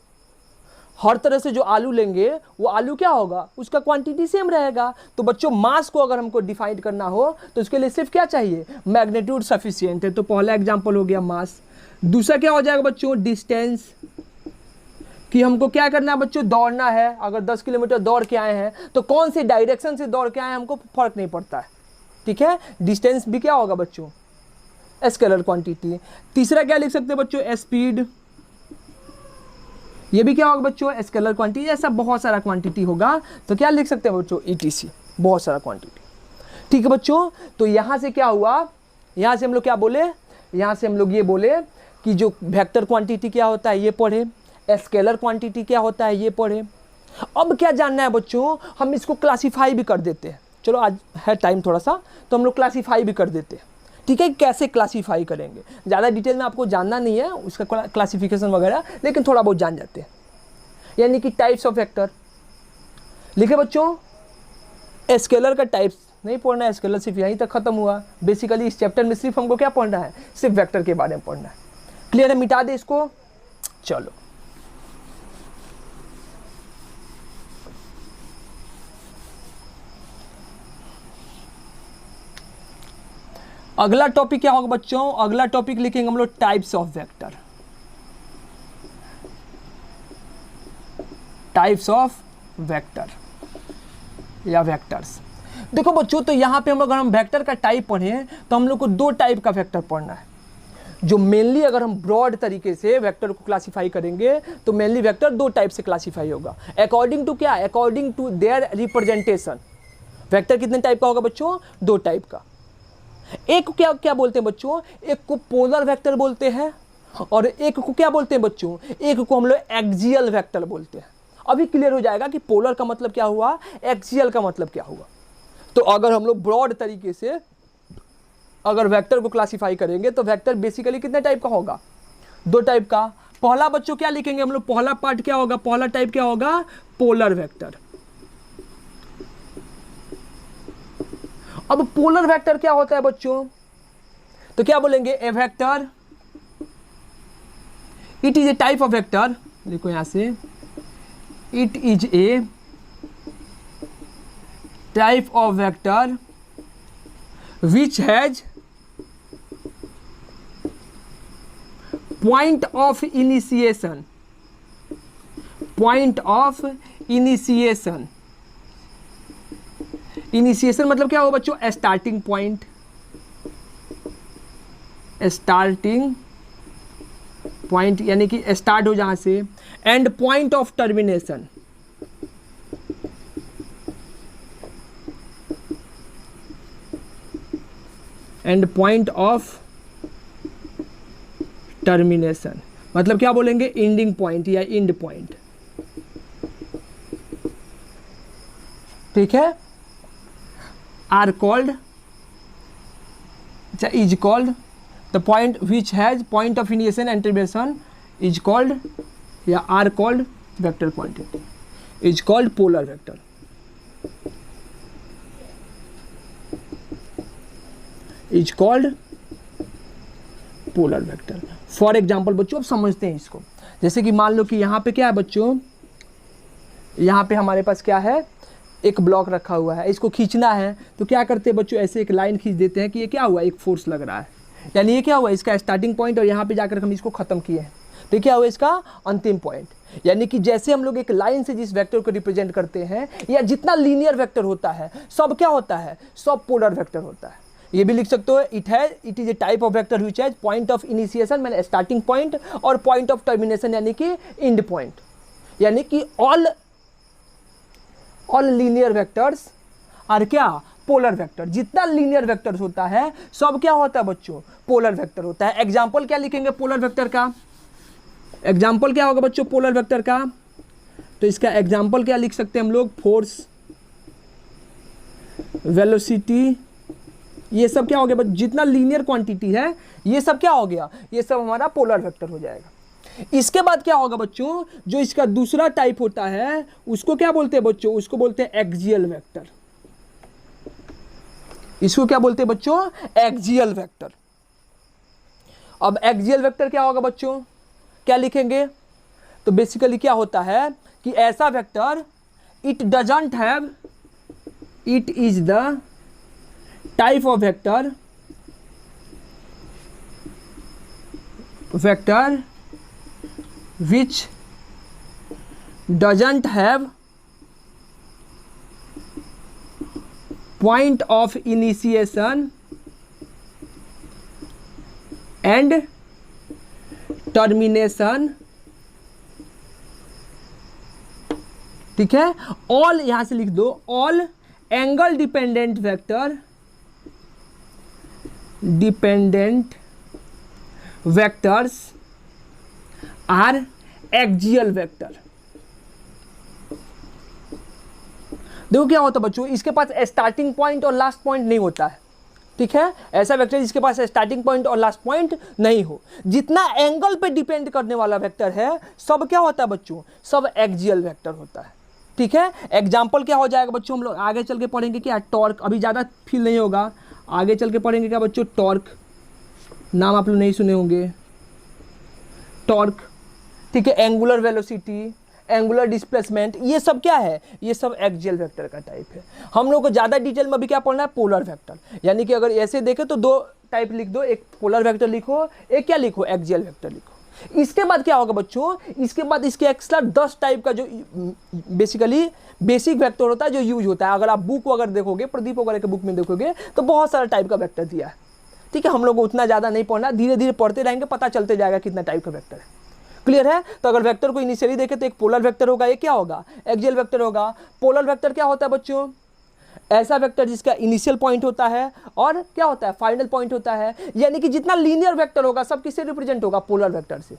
हर तरह से जो आलू लेंगे वो आलू क्या होगा? उसका क्वांटिटी सेम रहेगा। तो बच्चों मास को अगर हमको डिफाइन करना हो तो उसके लिए सिर्फ क्या चाहिए? मैग्नीट्यूड सफिशिएंट है। तो पहला एग्जांपल हो गया मास। दूसरा क्या हो जाएगा बच्चों? डिस्टेंस। कि हमको क्या करना है बच्चों? दौड़ना है। अगर 10 किलोमीटर दौड़ के आए हैं तो कौन से डायरेक्शन से दौड़ के आए हैं हमको फर्क नहीं पड़ता है। ठीक है, डिस्टेंस भी क्या होगा बच्चों? Scalar quantity. तीसरा क्या लिख सकते हैं बच्चों? स्पीड। ये भी क्या होगा बच्चों? Scalar quantity. ऐसा बहुत सारा क्वांटिटी होगा तो क्या लिख सकते हैं बच्चों? ETC। बहुत सारा क्वांटिटी। ठीक है बच्चों, तो यहाँ से क्या हुआ? यहाँ से हम लोग क्या बोले? यहाँ से हम लोग ये बोले कि जो वेक्टर क्वांटिटी क्या होता है ये पढ़े, स्केलर क्वांटिटी क्या होता है ये पढ़े। अब क्या जानना है बच्चों? हम इसको क्लासीफाई भी कर देते हैं। चलो आज है टाइम थोड़ा सा, तो हम लोग क्लासीफाई भी कर देते हैं। ठीक है, कैसे क्लासीफाई करेंगे ज़्यादा डिटेल में आपको जानना नहीं है उसका क्लासिफिकेशन वगैरह, लेकिन थोड़ा बहुत जान जाते हैं। यानी कि टाइप्स ऑफ वेक्टर लिखे बच्चों। स्केलर का टाइप्स नहीं पढ़ना है, स्केलर सिर्फ यहीं तक खत्म हुआ। बेसिकली इस चैप्टर में सिर्फ हमको क्या पढ़ना है? सिर्फ वेक्टर के बारे में पढ़ना है। क्लियर है? मिटा दे इसको। चलो अगला टॉपिक क्या होगा बच्चों? अगला टॉपिक लिखेंगे हम लोग types of vector. Types of vector या वेक्टर्स। देखो बच्चों, तो यहाँ पे हम अगर हम वेक्टर का टाइप पढ़ें तो हम लोग को दो टाइप का वेक्टर पढ़ना है। जो मेनली अगर हम ब्रॉड तरीके से वेक्टर को क्लासीफाई करेंगे तो मेनली वेक्टर दो टाइप से क्लासीफाई होगा। अकॉर्डिंग टू क्या? According to their representation. Vector कितने टाइप का होगा बच्चों? दो टाइप का। एक को क्या क्या बोलते हैं बच्चों? एक को पोलर वेक्टर बोलते हैं और एक को क्या बोलते हैं बच्चों? एक को हम लोग एक्सियल वेक्टर बोलते हैं। अभी क्लियर हो जाएगा कि पोलर का मतलब क्या हुआ, एक्सियल का मतलब क्या हुआ। तो अगर हम लोग ब्रॉड तरीके से अगर वेक्टर को क्लासीफाई करेंगे तो वेक्टर बेसिकली कितने टाइप का होगा? दो टाइप का। पहला बच्चों क्या लिखेंगे हम लोग? पहला पार्ट क्या होगा? पहला टाइप क्या होगा? Polar vector. अब पोलर वेक्टर क्या होता है बच्चों? तो क्या बोलेंगे? A vector, it is a type of vector. देखो यहां से, it is a type of vector which has point of initiation. Point of initiation. Initiation मतलब क्या हो बच्चों? Starting point. स्टार्टिंग पॉइंट यानी कि स्टार्ट हो जहां से, end point of termination. End point of termination मतलब क्या बोलेंगे? एंडिंग पॉइंट या एंड पॉइंट। ठीक है, are called, is called the point which has point of initiation and termination is called या are called vector quantity, is called polar vector. Is called polar vector. For example बच्चों अब समझते हैं इसको, जैसे कि मान लो कि यहाँ पे क्या है बच्चों, यहाँ पे हमारे पास क्या है, एक ब्लॉक रखा हुआ है, इसको खींचना है तो क्या करते हैं बच्चों, ऐसे एक लाइन खींच देते हैं कि ये क्या हुआ, एक फोर्स लग रहा है, यानी ये क्या हुआ, इसका स्टार्टिंग पॉइंट और यहाँ पे जाकर हम इसको खत्म किए हैं, तो क्या हुआ इसका अंतिम पॉइंट। यानी कि जैसे हम लोग एक लाइन से जिस वेक्टर को रिप्रेजेंट करते हैं, या जितना लीनियर वेक्टर होता है सब क्या होता है, सब पोलर वेक्टर होता है। ये भी लिख सकते हो, it is a type of vector which has point of initiation मैंने स्टार्टिंग पॉइंट और पॉइंट ऑफ टर्मिनेशन यानी कि एंड पॉइंट, यानी कि ऑल लीनियर वेक्टर्स आर क्या, पोलर वेक्टर। जितना लीनियर वेक्टर्स होता है सब क्या होता है बच्चों, पोलर वेक्टर होता है। एग्जाम्पल क्या लिखेंगे पोलर वेक्टर का, एग्जाम्पल क्या होगा बच्चों पोलर वेक्टर का, तो इसका एग्जाम्पल क्या लिख सकते हैं हम लोग, फोर्स, वेलोसिटी, ये सब क्या हो गया बच्चों, जितना लीनियर क्वांटिटी है ये सब क्या हो गया, ये सब हमारा पोलर वेक्टर हो जाएगा। इसके बाद क्या होगा बच्चों, जो इसका दूसरा टाइप होता है उसको क्या बोलते हैं बच्चों, उसको बोलते हैं एक्सियल वेक्टर। इसको क्या बोलते हैं बच्चों, एक्सियल वेक्टर। अब एक्सियल वेक्टर क्या होगा बच्चों, क्या लिखेंगे, तो बेसिकली क्या होता है कि ऐसा vector, it doesn't have, it is the type of vector which doesn't have point of initiation and termination, ठीक है। ऑल यहां से लिख दो, all angle dependent vectors are axial vector. देखो क्या होता है बच्चों, इसके पास स्टार्टिंग पॉइंट और लास्ट पॉइंट नहीं होता है, ठीक है। ऐसा वेक्टर जिसके पास स्टार्टिंग पॉइंट और लास्ट पॉइंट नहीं हो, जितना एंगल पे डिपेंड करने वाला वेक्टर है सब क्या होता है बच्चों, सब एक्सियल वेक्टर होता है, ठीक है। एग्जाम्पल क्या हो जाएगा बच्चों, हम लोग आगे चल के पढ़ेंगे क्या, टॉर्क, अभी ज़्यादा फील नहीं होगा, आगे चल के पढ़ेंगे क्या बच्चों, टॉर्क, नाम आप लोग नहीं सुने होंगे, टॉर्क, ठीक है। एंगुलर वेलोसिटी, एंगुलर डिस्प्लेसमेंट, ये सब क्या है, ये सब एक्सियल वेक्टर का टाइप है। हम लोग को ज़्यादा डिटेल में अभी क्या पढ़ना है, पोलर वेक्टर। यानी कि अगर ऐसे देखें तो दो टाइप लिख दो, एक पोलर वेक्टर लिखो, एक क्या लिखो, एक्सियल वेक्टर लिखो। इसके बाद क्या होगा बच्चों, इसके बाद इसके एक्स्ट्रा 10 टाइप का जो बेसिकली बेसिक वेक्टर होता है जो यूज होता है। अगर आप बुक अगर देखोगे, प्रदीप वगैरह के बुक में देखोगे तो बहुत सारा टाइप का वेक्टर दिया है, ठीक है। हम लोग को उतना ज़्यादा नहीं पढ़ना, धीरे धीरे पढ़ते रहेंगे, पता चलते जाएगा कितना टाइप का वेक्टर है। क्लियर है। तो अगर वेक्टर को इनिशियली देखे तो एक पोलर वेक्टर होगा, एक क्या होगा, एक्सियल वेक्टर होगा। पोलर वेक्टर क्या होता है बच्चों, ऐसा वेक्टर जिसका इनिशियल पॉइंट होता है और क्या होता है, फाइनल पॉइंट होता है। यानी कि जितना लीनियर वेक्टर होगा सब किससे रिप्रेजेंट होगा, पोलर वेक्टर से।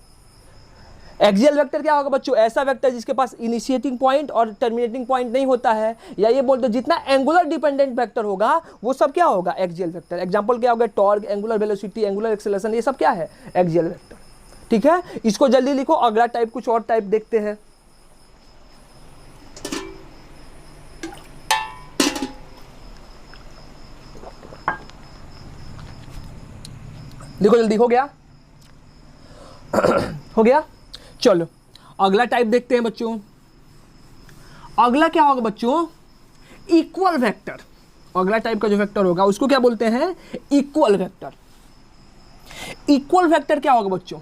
एक्सियल वेक्टर क्या होगा बच्चों, ऐसा वेक्टर जिसके पास इनिशिएटिंग पॉइंट और टर्मिनेटिंग पॉइंट नहीं होता है, या ये बोल दो जितना एंगुलर डिपेंडेंट वेक्टर होगा वो सब क्या होगा, एक्सियल वेक्टर। एग्जांपल क्या होगा, torque, angular velocity, angular acceleration, ये सब क्या है, एक्सियल वेक्टर, ठीक है। इसको जल्दी लिखो, अगला टाइप कुछ और टाइप देखते हैं। देखो जल्दी, हो गया हो गया, चलो अगला टाइप देखते हैं बच्चों। अगला क्या होगा बच्चों, इक्वल वेक्टर। अगला टाइप का जो वेक्टर होगा उसको क्या बोलते हैं, इक्वल वेक्टर। इक्वल वेक्टर क्या होगा बच्चों,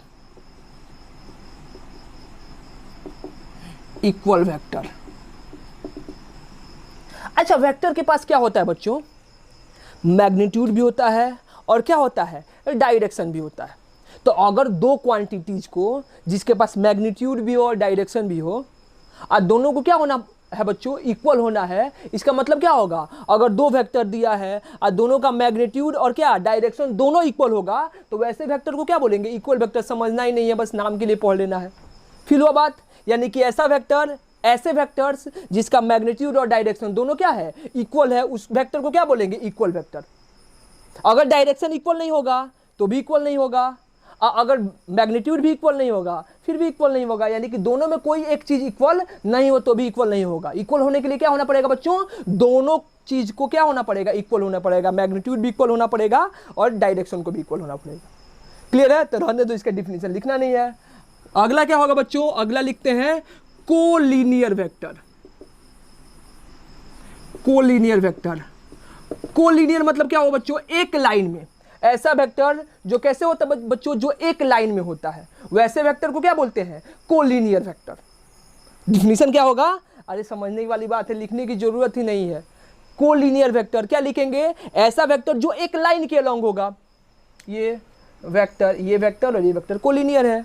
इक्वल वेक्टर। अच्छा, वेक्टर के पास क्या होता है बच्चों, मैग्नीट्यूड भी होता है और क्या होता है, डायरेक्शन भी होता है। तो अगर दो क्वांटिटीज को जिसके पास मैग्नीट्यूड भी हो और डायरेक्शन भी हो, और दोनों को क्या होना है बच्चों, इक्वल होना है। इसका मतलब क्या होगा, अगर दो वेक्टर दिया है और दोनों का मैग्नीट्यूड और क्या डायरेक्शन दोनों इक्वल होगा तो वैसे वेक्टर को क्या बोलेंगे, इक्वल वेक्टर। समझना ही नहीं है, बस नाम के लिए पढ़ लेना है। फिर वो बात, यानी कि ऐसा वेक्टर ऐसे वेक्टर्स जिसका मैग्नीट्यूड और डायरेक्शन दोनों क्या है, इक्वल है, उस वेक्टर को क्या बोलेंगे, इक्वल वेक्टर। अगर डायरेक्शन इक्वल नहीं होगा तो भी इक्वल नहीं होगा, अगर मैग्नीट्यूड भी इक्वल नहीं होगा फिर भी इक्वल नहीं होगा, यानी कि दोनों में कोई एक चीज इक्वल नहीं हो तो भी इक्वल नहीं होगा। इक्वल होने के लिए क्या होना पड़ेगा बच्चों, दोनों चीज को क्या होना पड़ेगा, इक्वल होना पड़ेगा, मैग्नीट्यूड भी इक्वल होना पड़ेगा और डायरेक्शन को भी इक्वल होना पड़ेगा। क्लियर है, तो रहने दो, इसका डिफिनेशन लिखना नहीं है। अगला क्या होगा बच्चों, अगला लिखते हैं collinear vector. Collinear vector, collinear मतलब क्या होगा बच्चों, एक लाइन में, ऐसा वेक्टर जो कैसे होता है बच्चों, जो एक लाइन में होता है, वैसे वेक्टर को क्या बोलते हैं, कोलिनियर वेक्टर। डिफिनीशन क्या होगा, अरे समझने वाली बात है, लिखने की जरूरत ही नहीं है। कोलिनियर वेक्टर क्या लिखेंगे, ऐसा वेक्टर जो एक लाइन के अलॉन्ग होगा। ये वेक्टर और ये वेक्टर कोलिनियर है,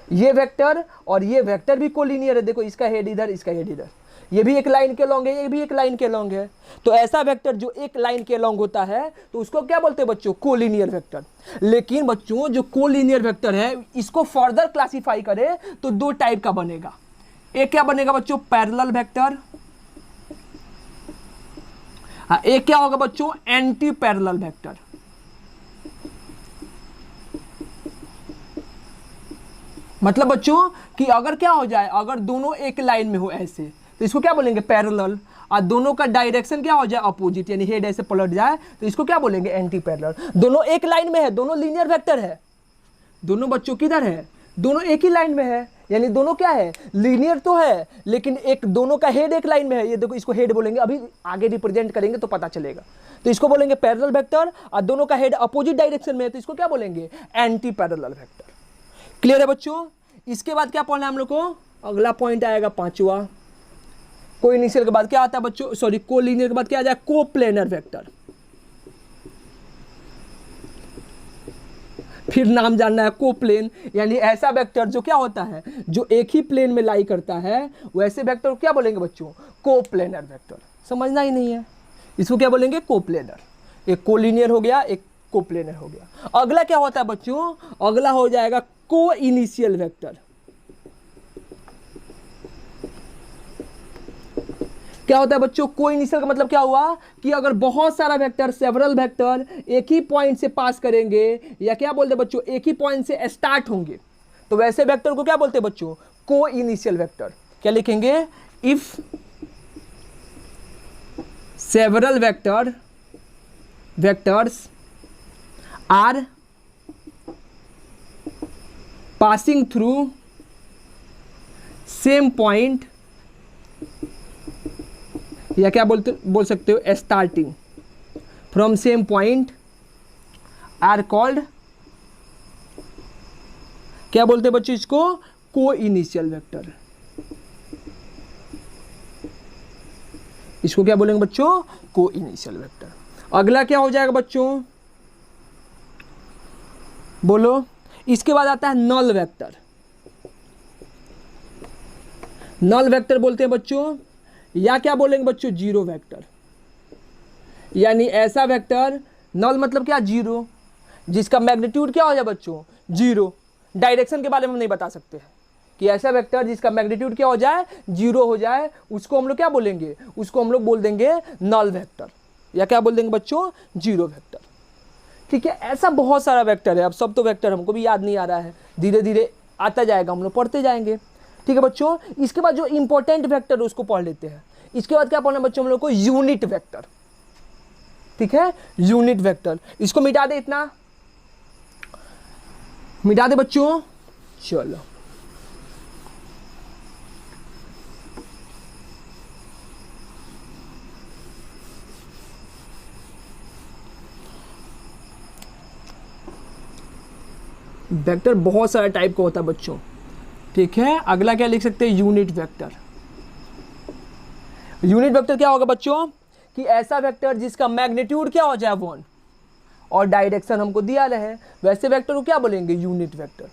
ये वेक्टर और ये वेक्टर भी कोलिनियर है। देखो इसका हेड इधर, इसका हेड इधर, ये भी एक लाइन के अलॉन्ग है, ये भी एक लाइन के अलॉन्ग है। तो ऐसा वेक्टर जो एक लाइन के अलॉन्ग होता है तो उसको क्या बोलते हैं बच्चों, कोलिनियर वेक्टर। लेकिन बच्चों जो कोलिनियर वेक्टर है इसको फर्दर क्लासिफाई करें तो दो टाइप का बनेगा। एक क्या बनेगा बच्चों, पैरेलल वेक्टर, एक क्या होगा बच्चों, एंटी पैरेलल वेक्टर। मतलब बच्चों कि अगर क्या हो जाए, अगर दोनों एक लाइन में हो ऐसे तो इसको क्या बोलेंगे, पैरेलल, और दोनों का डायरेक्शन क्या हो जाए, अपोजिट, यानी हेड ऐसे पलट जाए तो इसको क्या बोलेंगे, एंटी पैरेलल। दोनों एक लाइन में है, दोनों लीनियर वेक्टर है, दोनों बच्चों किधर है, दोनों एक ही लाइन में है, यानी दोनों क्या है, लीनियर तो है लेकिन एक दोनों का हेड एक लाइन में है। ये देखो इसको हेड बोलेंगे, अभी आगे रिप्रेजेंट करेंगे तो पता चलेगा। तो इसको बोलेंगे पैरेलल वेक्टर, और दोनों का हेड अपोजिट डायरेक्शन में है तो इसको क्या बोलेंगे, एंटी पैरेलल वेक्टर। क्लियर है बच्चों। इसके बाद क्या पढ़ना है हम लोग को, अगला पॉइंट आएगा पांचवा, कोइनिशियल के बाद क्या आता है बच्चों, सॉरी कोलिनियर के बाद क्या आ जाए, कोप्लेनर वेक्टर। फिर नाम जानना है, कोप्लेन, यानी ऐसा वेक्टर जो क्या होता है, जो एक ही प्लेन में लाई करता है, वैसे वेक्टर को क्या बोलेंगे बच्चों, कोप्लेनर वेक्टर। समझना ही नहीं है, इसको क्या बोलेंगे, कोप्लेनर। एक कोलिनियर हो गया, एक कोप्लेनर हो गया। अगला क्या होता है बच्चों, अगला हो जाएगा कोइनिशियल वेक्टर। क्या होता है बच्चों, कोइनिशियल का मतलब क्या हुआ कि अगर बहुत सारा वेक्टर, सेवरल वेक्टर एक ही पॉइंट से पास करेंगे, या क्या बोलते हैं बच्चों, एक ही पॉइंट से स्टार्ट होंगे, तो वैसे वेक्टर को क्या बोलते हैं बच्चों, कोइनिशियल वेक्टर। क्या लिखेंगे, if several vectors are passing through same point, या क्या बोल सकते हो, starting from same point, are called, क्या बोलते हैं बच्चों इसको, कोइनिशियल वेक्टर। इसको क्या बोलेंगे बच्चों, कोइनिशियल वेक्टर। अगला क्या हो जाएगा बच्चों, बोलो। इसके बाद आता है नल वेक्टर। नल वेक्टर बोलते हैं बच्चों, या क्या बोलेंगे बच्चों, जीरो वेक्टर। यानी ऐसा वेक्टर, नल मतलब क्या, जीरो, जिसका मैग्नीट्यूड क्या हो जाए बच्चों, जीरो। डायरेक्शन के बारे में हम नहीं बता सकते हैं कि ऐसा वेक्टर जिसका मैग्नीट्यूड क्या हो जाए, जीरो हो जाए, उसको हम लोग क्या बोलेंगे, उसको हम लोग बोल देंगे नल वेक्टर, या क्या बोल देंगे बच्चों, जीरो वेक्टर। ठीक है, ऐसा बहुत सारा वेक्टर है। अब सब तो वेक्टर हमको भी याद नहीं आ रहा है, धीरे धीरे आता जाएगा, हम लोग पढ़ते जाएंगे। ठीक है बच्चों, इसके बाद जो इंपॉर्टेंट वेक्टर है उसको पढ़ लेते हैं। इसके बाद क्या पढ़ना बच्चों हम लोग को, यूनिट वेक्टर। ठीक है, यूनिट वेक्टर, इसको मिटा दे, इतना मिटा दे बच्चों। चलो वेक्टर बहुत सारा टाइप का होता है बच्चों। ठीक है, अगला क्या लिख सकते हैं, यूनिट वेक्टर। यूनिट वेक्टर क्या होगा बच्चों, कि ऐसा वेक्टर जिसका मैग्नीट्यूड क्या हो जाए 1 और डायरेक्शन हमको दिया रहे, वैसे वेक्टर को क्या बोलेंगे, यूनिट वेक्टर।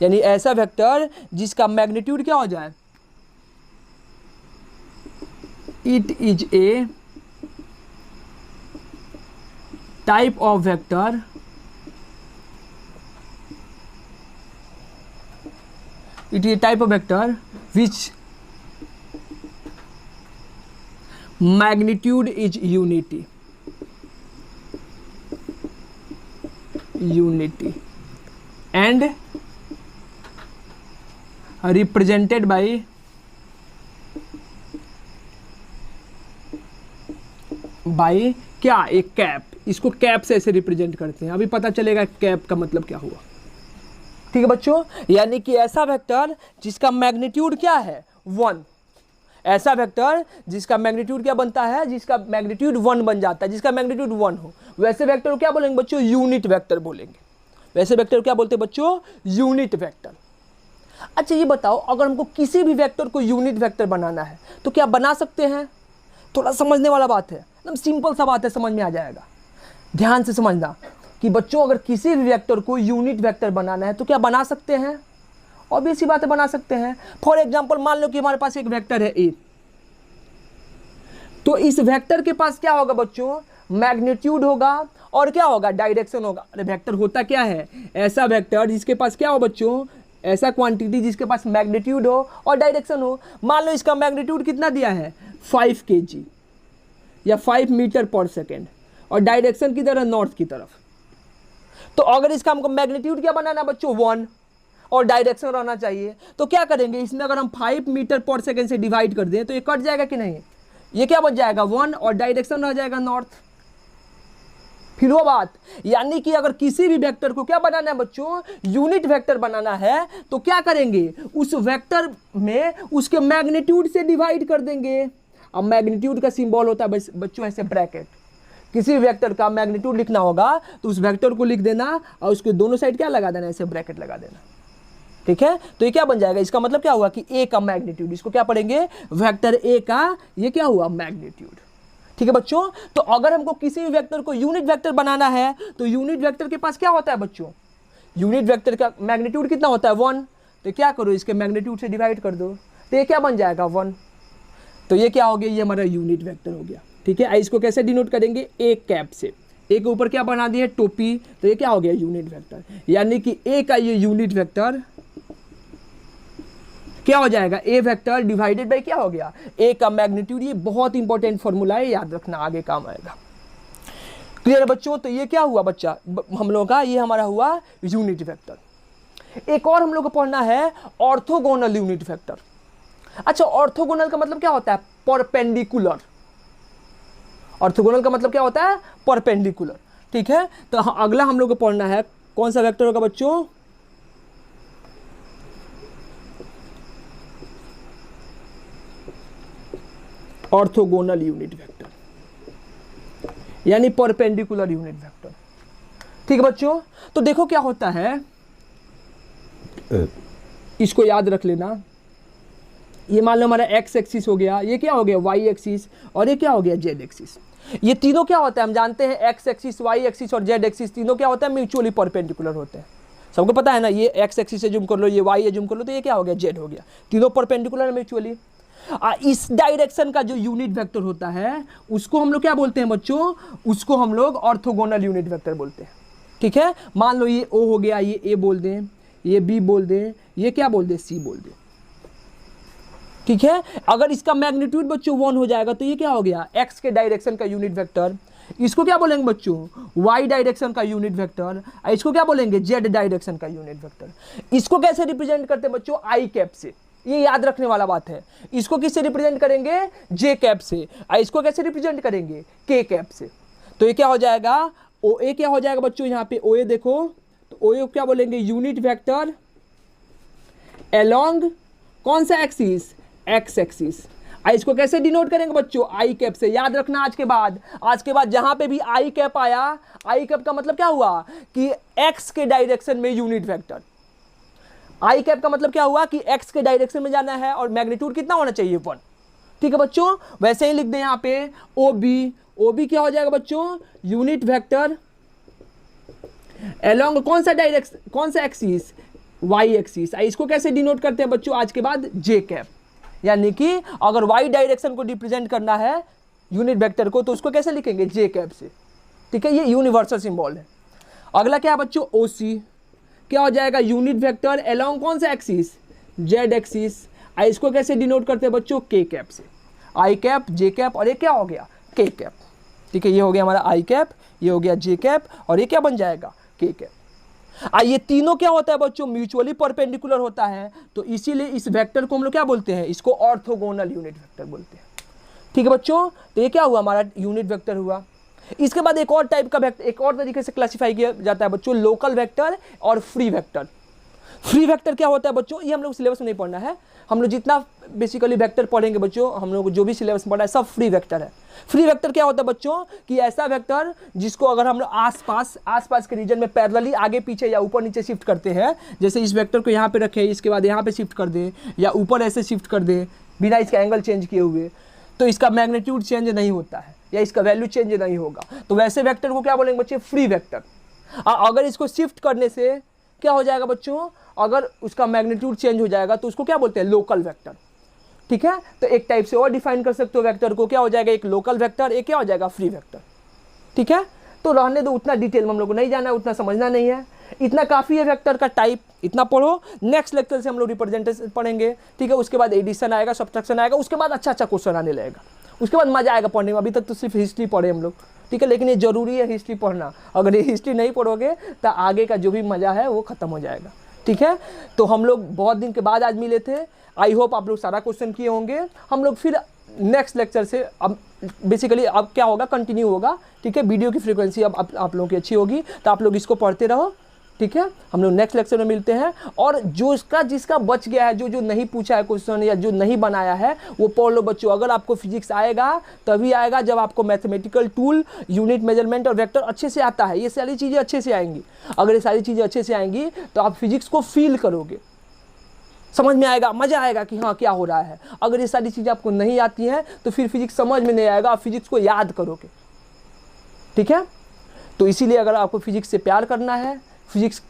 यानी ऐसा वेक्टर जिसका मैग्नीट्यूड क्या हो जाए, it is a type of vector which magnitude is unity, unity and represented by क्या, एक कैप। इसको कैप से ऐसे रिप्रेजेंट करते हैं, अभी पता चलेगा कैप का मतलब क्या हुआ। ठीक है बच्चों, यानी कि ऐसा वेक्टर जिसका मैग्नीट्यूड क्या है 1, ऐसा वेक्टर जिसका मैग्नीट्यूड क्या बनता है, जिसका मैग्नीट्यूड 1 बन जाता है, जिसका मैग्नीट्यूड 1 हो, वैसे वेक्टर को क्या बोलेंगे बच्चों, यूनिट वेक्टर बोलेंगे। वैसे वेक्टर क्या बोलते हैं बच्चों, यूनिट वेक्टर। अच्छा ये बताओ, अगर हमको किसी भी वेक्टर को यूनिट वेक्टर बनाना है तो क्या बना सकते हैं? थोड़ा समझने वाला बात है, एकदम सिंपल सा बात है, समझ में आ जाएगा। ध्यान से समझना कि बच्चों अगर किसी भी वेक्टर को यूनिट वेक्टर बनाना है तो क्या बना सकते हैं? ऑब्वियस सी बात है, बना सकते हैं। फॉर एग्जांपल मान लो कि हमारे पास एक वेक्टर है ए, तो इस वेक्टर के पास क्या होगा बच्चों, मैग्नीट्यूड होगा और क्या होगा, डायरेक्शन होगा। अरे वेक्टर होता क्या है, ऐसा वेक्टर जिसके पास क्या हो बच्चों, ऐसा क्वांटिटी जिसके पास मैग्नीट्यूड हो और डायरेक्शन हो। मान लो इसका मैग्नीट्यूड कितना दिया है, 5 kg या 5 मीटर पर सेकेंड, और डायरेक्शन की तरह नॉर्थ की तरफ। तो अगर इसका हमको मैग्नीट्यूड क्या बनाना है बच्चों 1 और डायरेक्शन रहना चाहिए, तो क्या करेंगे, इसमें अगर हम 5 मीटर पर सेकेंड से डिवाइड कर दें तो ये कट जाएगा कि नहीं, ये क्या बच जाएगा 1 और डायरेक्शन रह जाएगा नॉर्थ। फिर वो बात, यानी कि अगर किसी भी वेक्टर को क्या बनाना है बच्चों, यूनिट वेक्टर बनाना है, तो क्या करेंगे, उस वेक्टर में उसके मैग्नीट्यूड से डिवाइड कर देंगे। अब मैग्नीट्यूड का सिंबल होता है बच्चों ऐसे ब्रैकेट। किसी वेक्टर का मैग्नीट्यूड लिखना होगा तो उस वेक्टर को लिख देना और उसके दोनों साइड क्या लगा देना, ऐसे ब्रैकेट लगा देना। ठीक है, तो ये क्या बन जाएगा, इसका मतलब क्या हुआ कि ए का मैग्नीट्यूड, इसको क्या पढ़ेंगे, वेक्टर ए का ये क्या हुआ, मैग्नीट्यूड। ठीक है बच्चों, तो अगर हमको किसी भी वेक्टर को यूनिट वेक्टर बनाना है तो यूनिट वेक्टर के पास क्या होता है बच्चों, यूनिट वेक्टर का मैग्नीट्यूड कितना होता है 1, तो क्या करो, इसके मैग्नीट्यूड से डिवाइड कर दो, तो ये क्या बन जाएगा 1। तो ये क्या हो गया, ये हमारा यूनिट वेक्टर हो गया। ठीक है, इसको कैसे डिनोट करेंगे, एक कैप से, ए के ऊपर क्या बना दिए, टोपी, तो ये क्या हो गया, यूनिट वेक्टर। यानी कि ए का ये यूनिट वेक्टर क्या हो जाएगा, ए वेक्टर डिवाइडेड बाय क्या हो गया, ए का मैग्नीट्यूड। ये बहुत इंपॉर्टेंट फॉर्मूला है, याद रखना, आगे काम आएगा। क्लियर है बच्चों, तो ये क्या हुआ बच्चा हम लोगों का, ये हमारा हुआ यूनिट वेक्टर। एक और हम लोग को पढ़ना है ऑर्थोगोनल यूनिट वेक्टर। अच्छा, ऑर्थोगोनल का मतलब क्या होता है, परपेंडिकुलर। ऑर्थोगोनल का मतलब क्या होता है, परपेंडिकुलर। ठीक है, तो अगला हम लोग को पढ़ना है कौन सा वेक्टर होगा बच्चों, ऑर्थोगोनल यूनिट वेक्टर, यानी परपेंडिकुलर यूनिट वेक्टर। ठीक है बच्चों, तो देखो क्या होता है, इसको याद रख लेना। ये मान लो हमारा एक्स एक्सिस हो गया, ये क्या हो गया वाई एक्सिस, और ये क्या हो गया जेड एक्सिस। ये तीनों क्या होता है, हम जानते हैं एक्स एक्सिस, वाई एक्सिस और जेड एक्सिस तीनों क्या होता है, म्यूचुअली परपेंडिकुलर होते हैं। सबको पता है ना, ये एक्स एक्सिस से जूम कर लो, ये वाई से जूम कर लो, तो ये क्या हो गया, जेड हो गया। तीनों परपेंडिकुलर म्यूचुअली। इस डायरेक्शन का जो यूनिट वेक्टर होता है उसको हम लोग क्या बोलते हैं बच्चों, उसको हम लोग ऑर्थोगोनल यूनिट वेक्टर बोलते हैं। ठीक है, मान लो ये ओ हो गया, ये ए बोल दें, ये बी बोल दें, ये क्या बोल दें, सी बोल दें। ठीक है, अगर इसका मैग्नीट्यूड बच्चों 1 हो जाएगा तो ये क्या हो गया, एक्स के डायरेक्शन का यूनिट वेक्टर। इसको क्या बोलेंगे बच्चों, वाई डायरेक्शन का यूनिट वेक्टर। इसको क्या बोलेंगे, जेड डायरेक्शन का यूनिट वेक्टर। इसको कैसे रिप्रेजेंट करते हैं बच्चों, आई कैप से। ये याद रखने वाला बात है। इसको किससे रिप्रेजेंट करेंगे, जे कैप से। इसको कैसे रिप्रेजेंट करेंगे, के कैप से। तो ये क्या हो जाएगा, ओ ए क्या हो जाएगा बच्चों, यहाँ पे ओ ए देखो, तो ओ ए क्या बोलेंगे, यूनिट वेक्टर अलोंग कौन सा एक्सिस, एक्स एक्सिस। इसको कैसे डिनोट करेंगे बच्चों, आई कैप से। याद रखना, आज के बाद जहां पे भी आई कैप आया, आई कैप का मतलब क्या हुआ कि एक्स के डायरेक्शन में यूनिट वेक्टर। आई कैप का मतलब क्या हुआ कि एक्स के डायरेक्शन में जाना है और मैग्नीट्यूड कितना होना चाहिए 1। ठीक है बच्चों, वैसे ही लिख दें यहाँ पे ओ बी क्या हो जाएगा बच्चों, यूनिट वेक्टर अलोंग कौन सा डायरेक्शन, कौन सा एक्सिस, वाई एक्सिस। इसको कैसे डिनोट करते हैं बच्चों, आज के बाद जे कैप। यानी कि अगर वाई डायरेक्शन को रिप्रेजेंट करना है यूनिट वेक्टर को, तो उसको कैसे लिखेंगे, जे कैप से। ठीक है, ये यूनिवर्सल सिंबल है। अगला क्या है बच्चों, ओ सी क्या हो जाएगा, यूनिट वेक्टर अलोंग कौन सा एक्सिस, जेड एक्सिस। इसको कैसे डिनोट करते हैं बच्चों, के कैप से। आई कैप, जे कैप और ये क्या हो गया, के कैप। ठीक है, ये हो गया हमारा आई कैप, ये हो गया जे कैप और ये क्या बन जाएगा, के कैप। ये तीनों क्या होता है बच्चों, म्यूचुअली परपेंडिकुलर होता है, तो इसीलिए इस वेक्टर को हम लोग क्या बोलते हैं, इसको ऑर्थोगोनल यूनिट वेक्टर बोलते हैं। ठीक है बच्चों, तो ये क्या हुआ, हमारा यूनिट वेक्टर हुआ। इसके बाद एक और टाइप का वेक्टर, एक और तरीके से क्लासिफाई किया जाता है बच्चों, लोकल वेक्टर और फ्री वेक्टर। फ्री वेक्टर क्या होता है बच्चों, ये हम लोग सिलेबस में नहीं पढ़ना है, हम लोग जितना बेसिकली वेक्टर पढ़ेंगे बच्चों, हम लोग जो भी सिलेबस में पढ़ा है सब फ्री वेक्टर है। फ्री वेक्टर क्या होता है बच्चों, कि ऐसा वेक्टर जिसको अगर हम लोग आसपास के रीजन में पैरेलली आगे पीछे या ऊपर नीचे शिफ्ट करते हैं, जैसे इस वेक्टर को यहाँ पे रखें, इसके बाद यहाँ पे शिफ्ट कर दें या ऊपर ऐसे शिफ्ट कर दें बिना इसका एंगल चेंज किए हुए, तो इसका मैग्नीट्यूड चेंज नहीं होता है या इसका वैल्यू चेंज नहीं होगा, तो वैसे वेक्टर को क्या बोलेंगे बच्चे, फ्री वेक्टर। अगर इसको शिफ्ट करने से क्या हो जाएगा बच्चों, अगर उसका मैग्नीट्यूड चेंज हो जाएगा तो उसको क्या बोलते हैं, लोकल वेक्टर। ठीक है, तो एक टाइप से और डिफाइन कर सकते हो वेक्टर को, क्या हो जाएगा, एक लोकल वेक्टर, एक क्या हो जाएगा, फ्री वेक्टर। ठीक है, तो रहने दो, उतना डिटेल में हम लोग को नहीं जाना है, उतना समझना नहीं है, इतना काफ़ी है वेक्टर का टाइप, इतना पढ़ो। नेक्स्ट लेक्चर से हम लोग रिप्रेजेंटेशन पढ़ेंगे। ठीक है, उसके बाद एडिशन आएगा, सब्ट्रैक्शन आएगा, उसके बाद अच्छा क्वेश्चन आने लगेगा, उसके बाद मजा आएगा पढ़ने में। अभी तक तो सिर्फ हिस्ट्री पढ़े हम लोग, ठीक है, लेकिन ये जरूरी है हिस्ट्री पढ़ना, अगर ये हिस्ट्री नहीं पढ़ोगे तो आगे का जो भी मजा है वो खत्म हो जाएगा। ठीक है, तो हम लोग बहुत दिन के बाद आज मिले थे, आई होप आप लोग सारा क्वेश्चन किए होंगे। हम लोग फिर नेक्स्ट लेक्चर से अब बेसिकली अब क्या होगा, कंटिन्यू होगा। ठीक है, वीडियो की फ्रीक्वेंसी अब आप लोगों की अच्छी होगी, तो आप लोग इसको पढ़ते रहो। ठीक है, हम लोग नेक्स्ट लेक्चर में मिलते हैं, और जो इसका जिसका बच गया है, जो नहीं पूछा है क्वेश्चन या जो नहीं बनाया है, वो पढ़ लो बच्चों। अगर आपको फिजिक्स आएगा तभी आएगा जब आपको मैथमेटिकल टूल, यूनिट मेजरमेंट और वेक्टर अच्छे से आता है, ये सारी चीज़ें अच्छे से आएंगी। अगर ये सारी चीज़ें अच्छे से आएंगी तो आप फिजिक्स को फील करोगे, समझ में आएगा, मज़ा आएगा कि हाँ क्या हो रहा है। अगर ये सारी चीज़ें आपको नहीं आती हैं तो फिर फिजिक्स समझ में नहीं आएगा, आप फिजिक्स को याद करोगे। ठीक है, तो इसीलिए अगर आपको फिजिक्स से प्यार करना है, फिजिक्स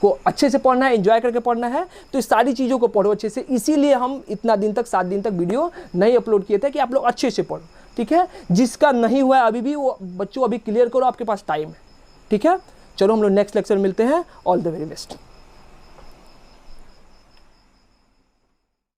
को अच्छे से पढ़ना है, एंजॉय करके पढ़ना है, तो इस सारी चीज़ों को पढ़ो अच्छे से। इसीलिए हम इतना दिन तक 7 दिन तक वीडियो नहीं अपलोड किए थे कि आप लोग अच्छे से पढ़ो। ठीक है, जिसका नहीं हुआ है अभी भी, वो बच्चों अभी क्लियर करो, आपके पास टाइम है। ठीक है, चलो हम लोग नेक्स्ट लेक्चर मिलते हैं। All the very best.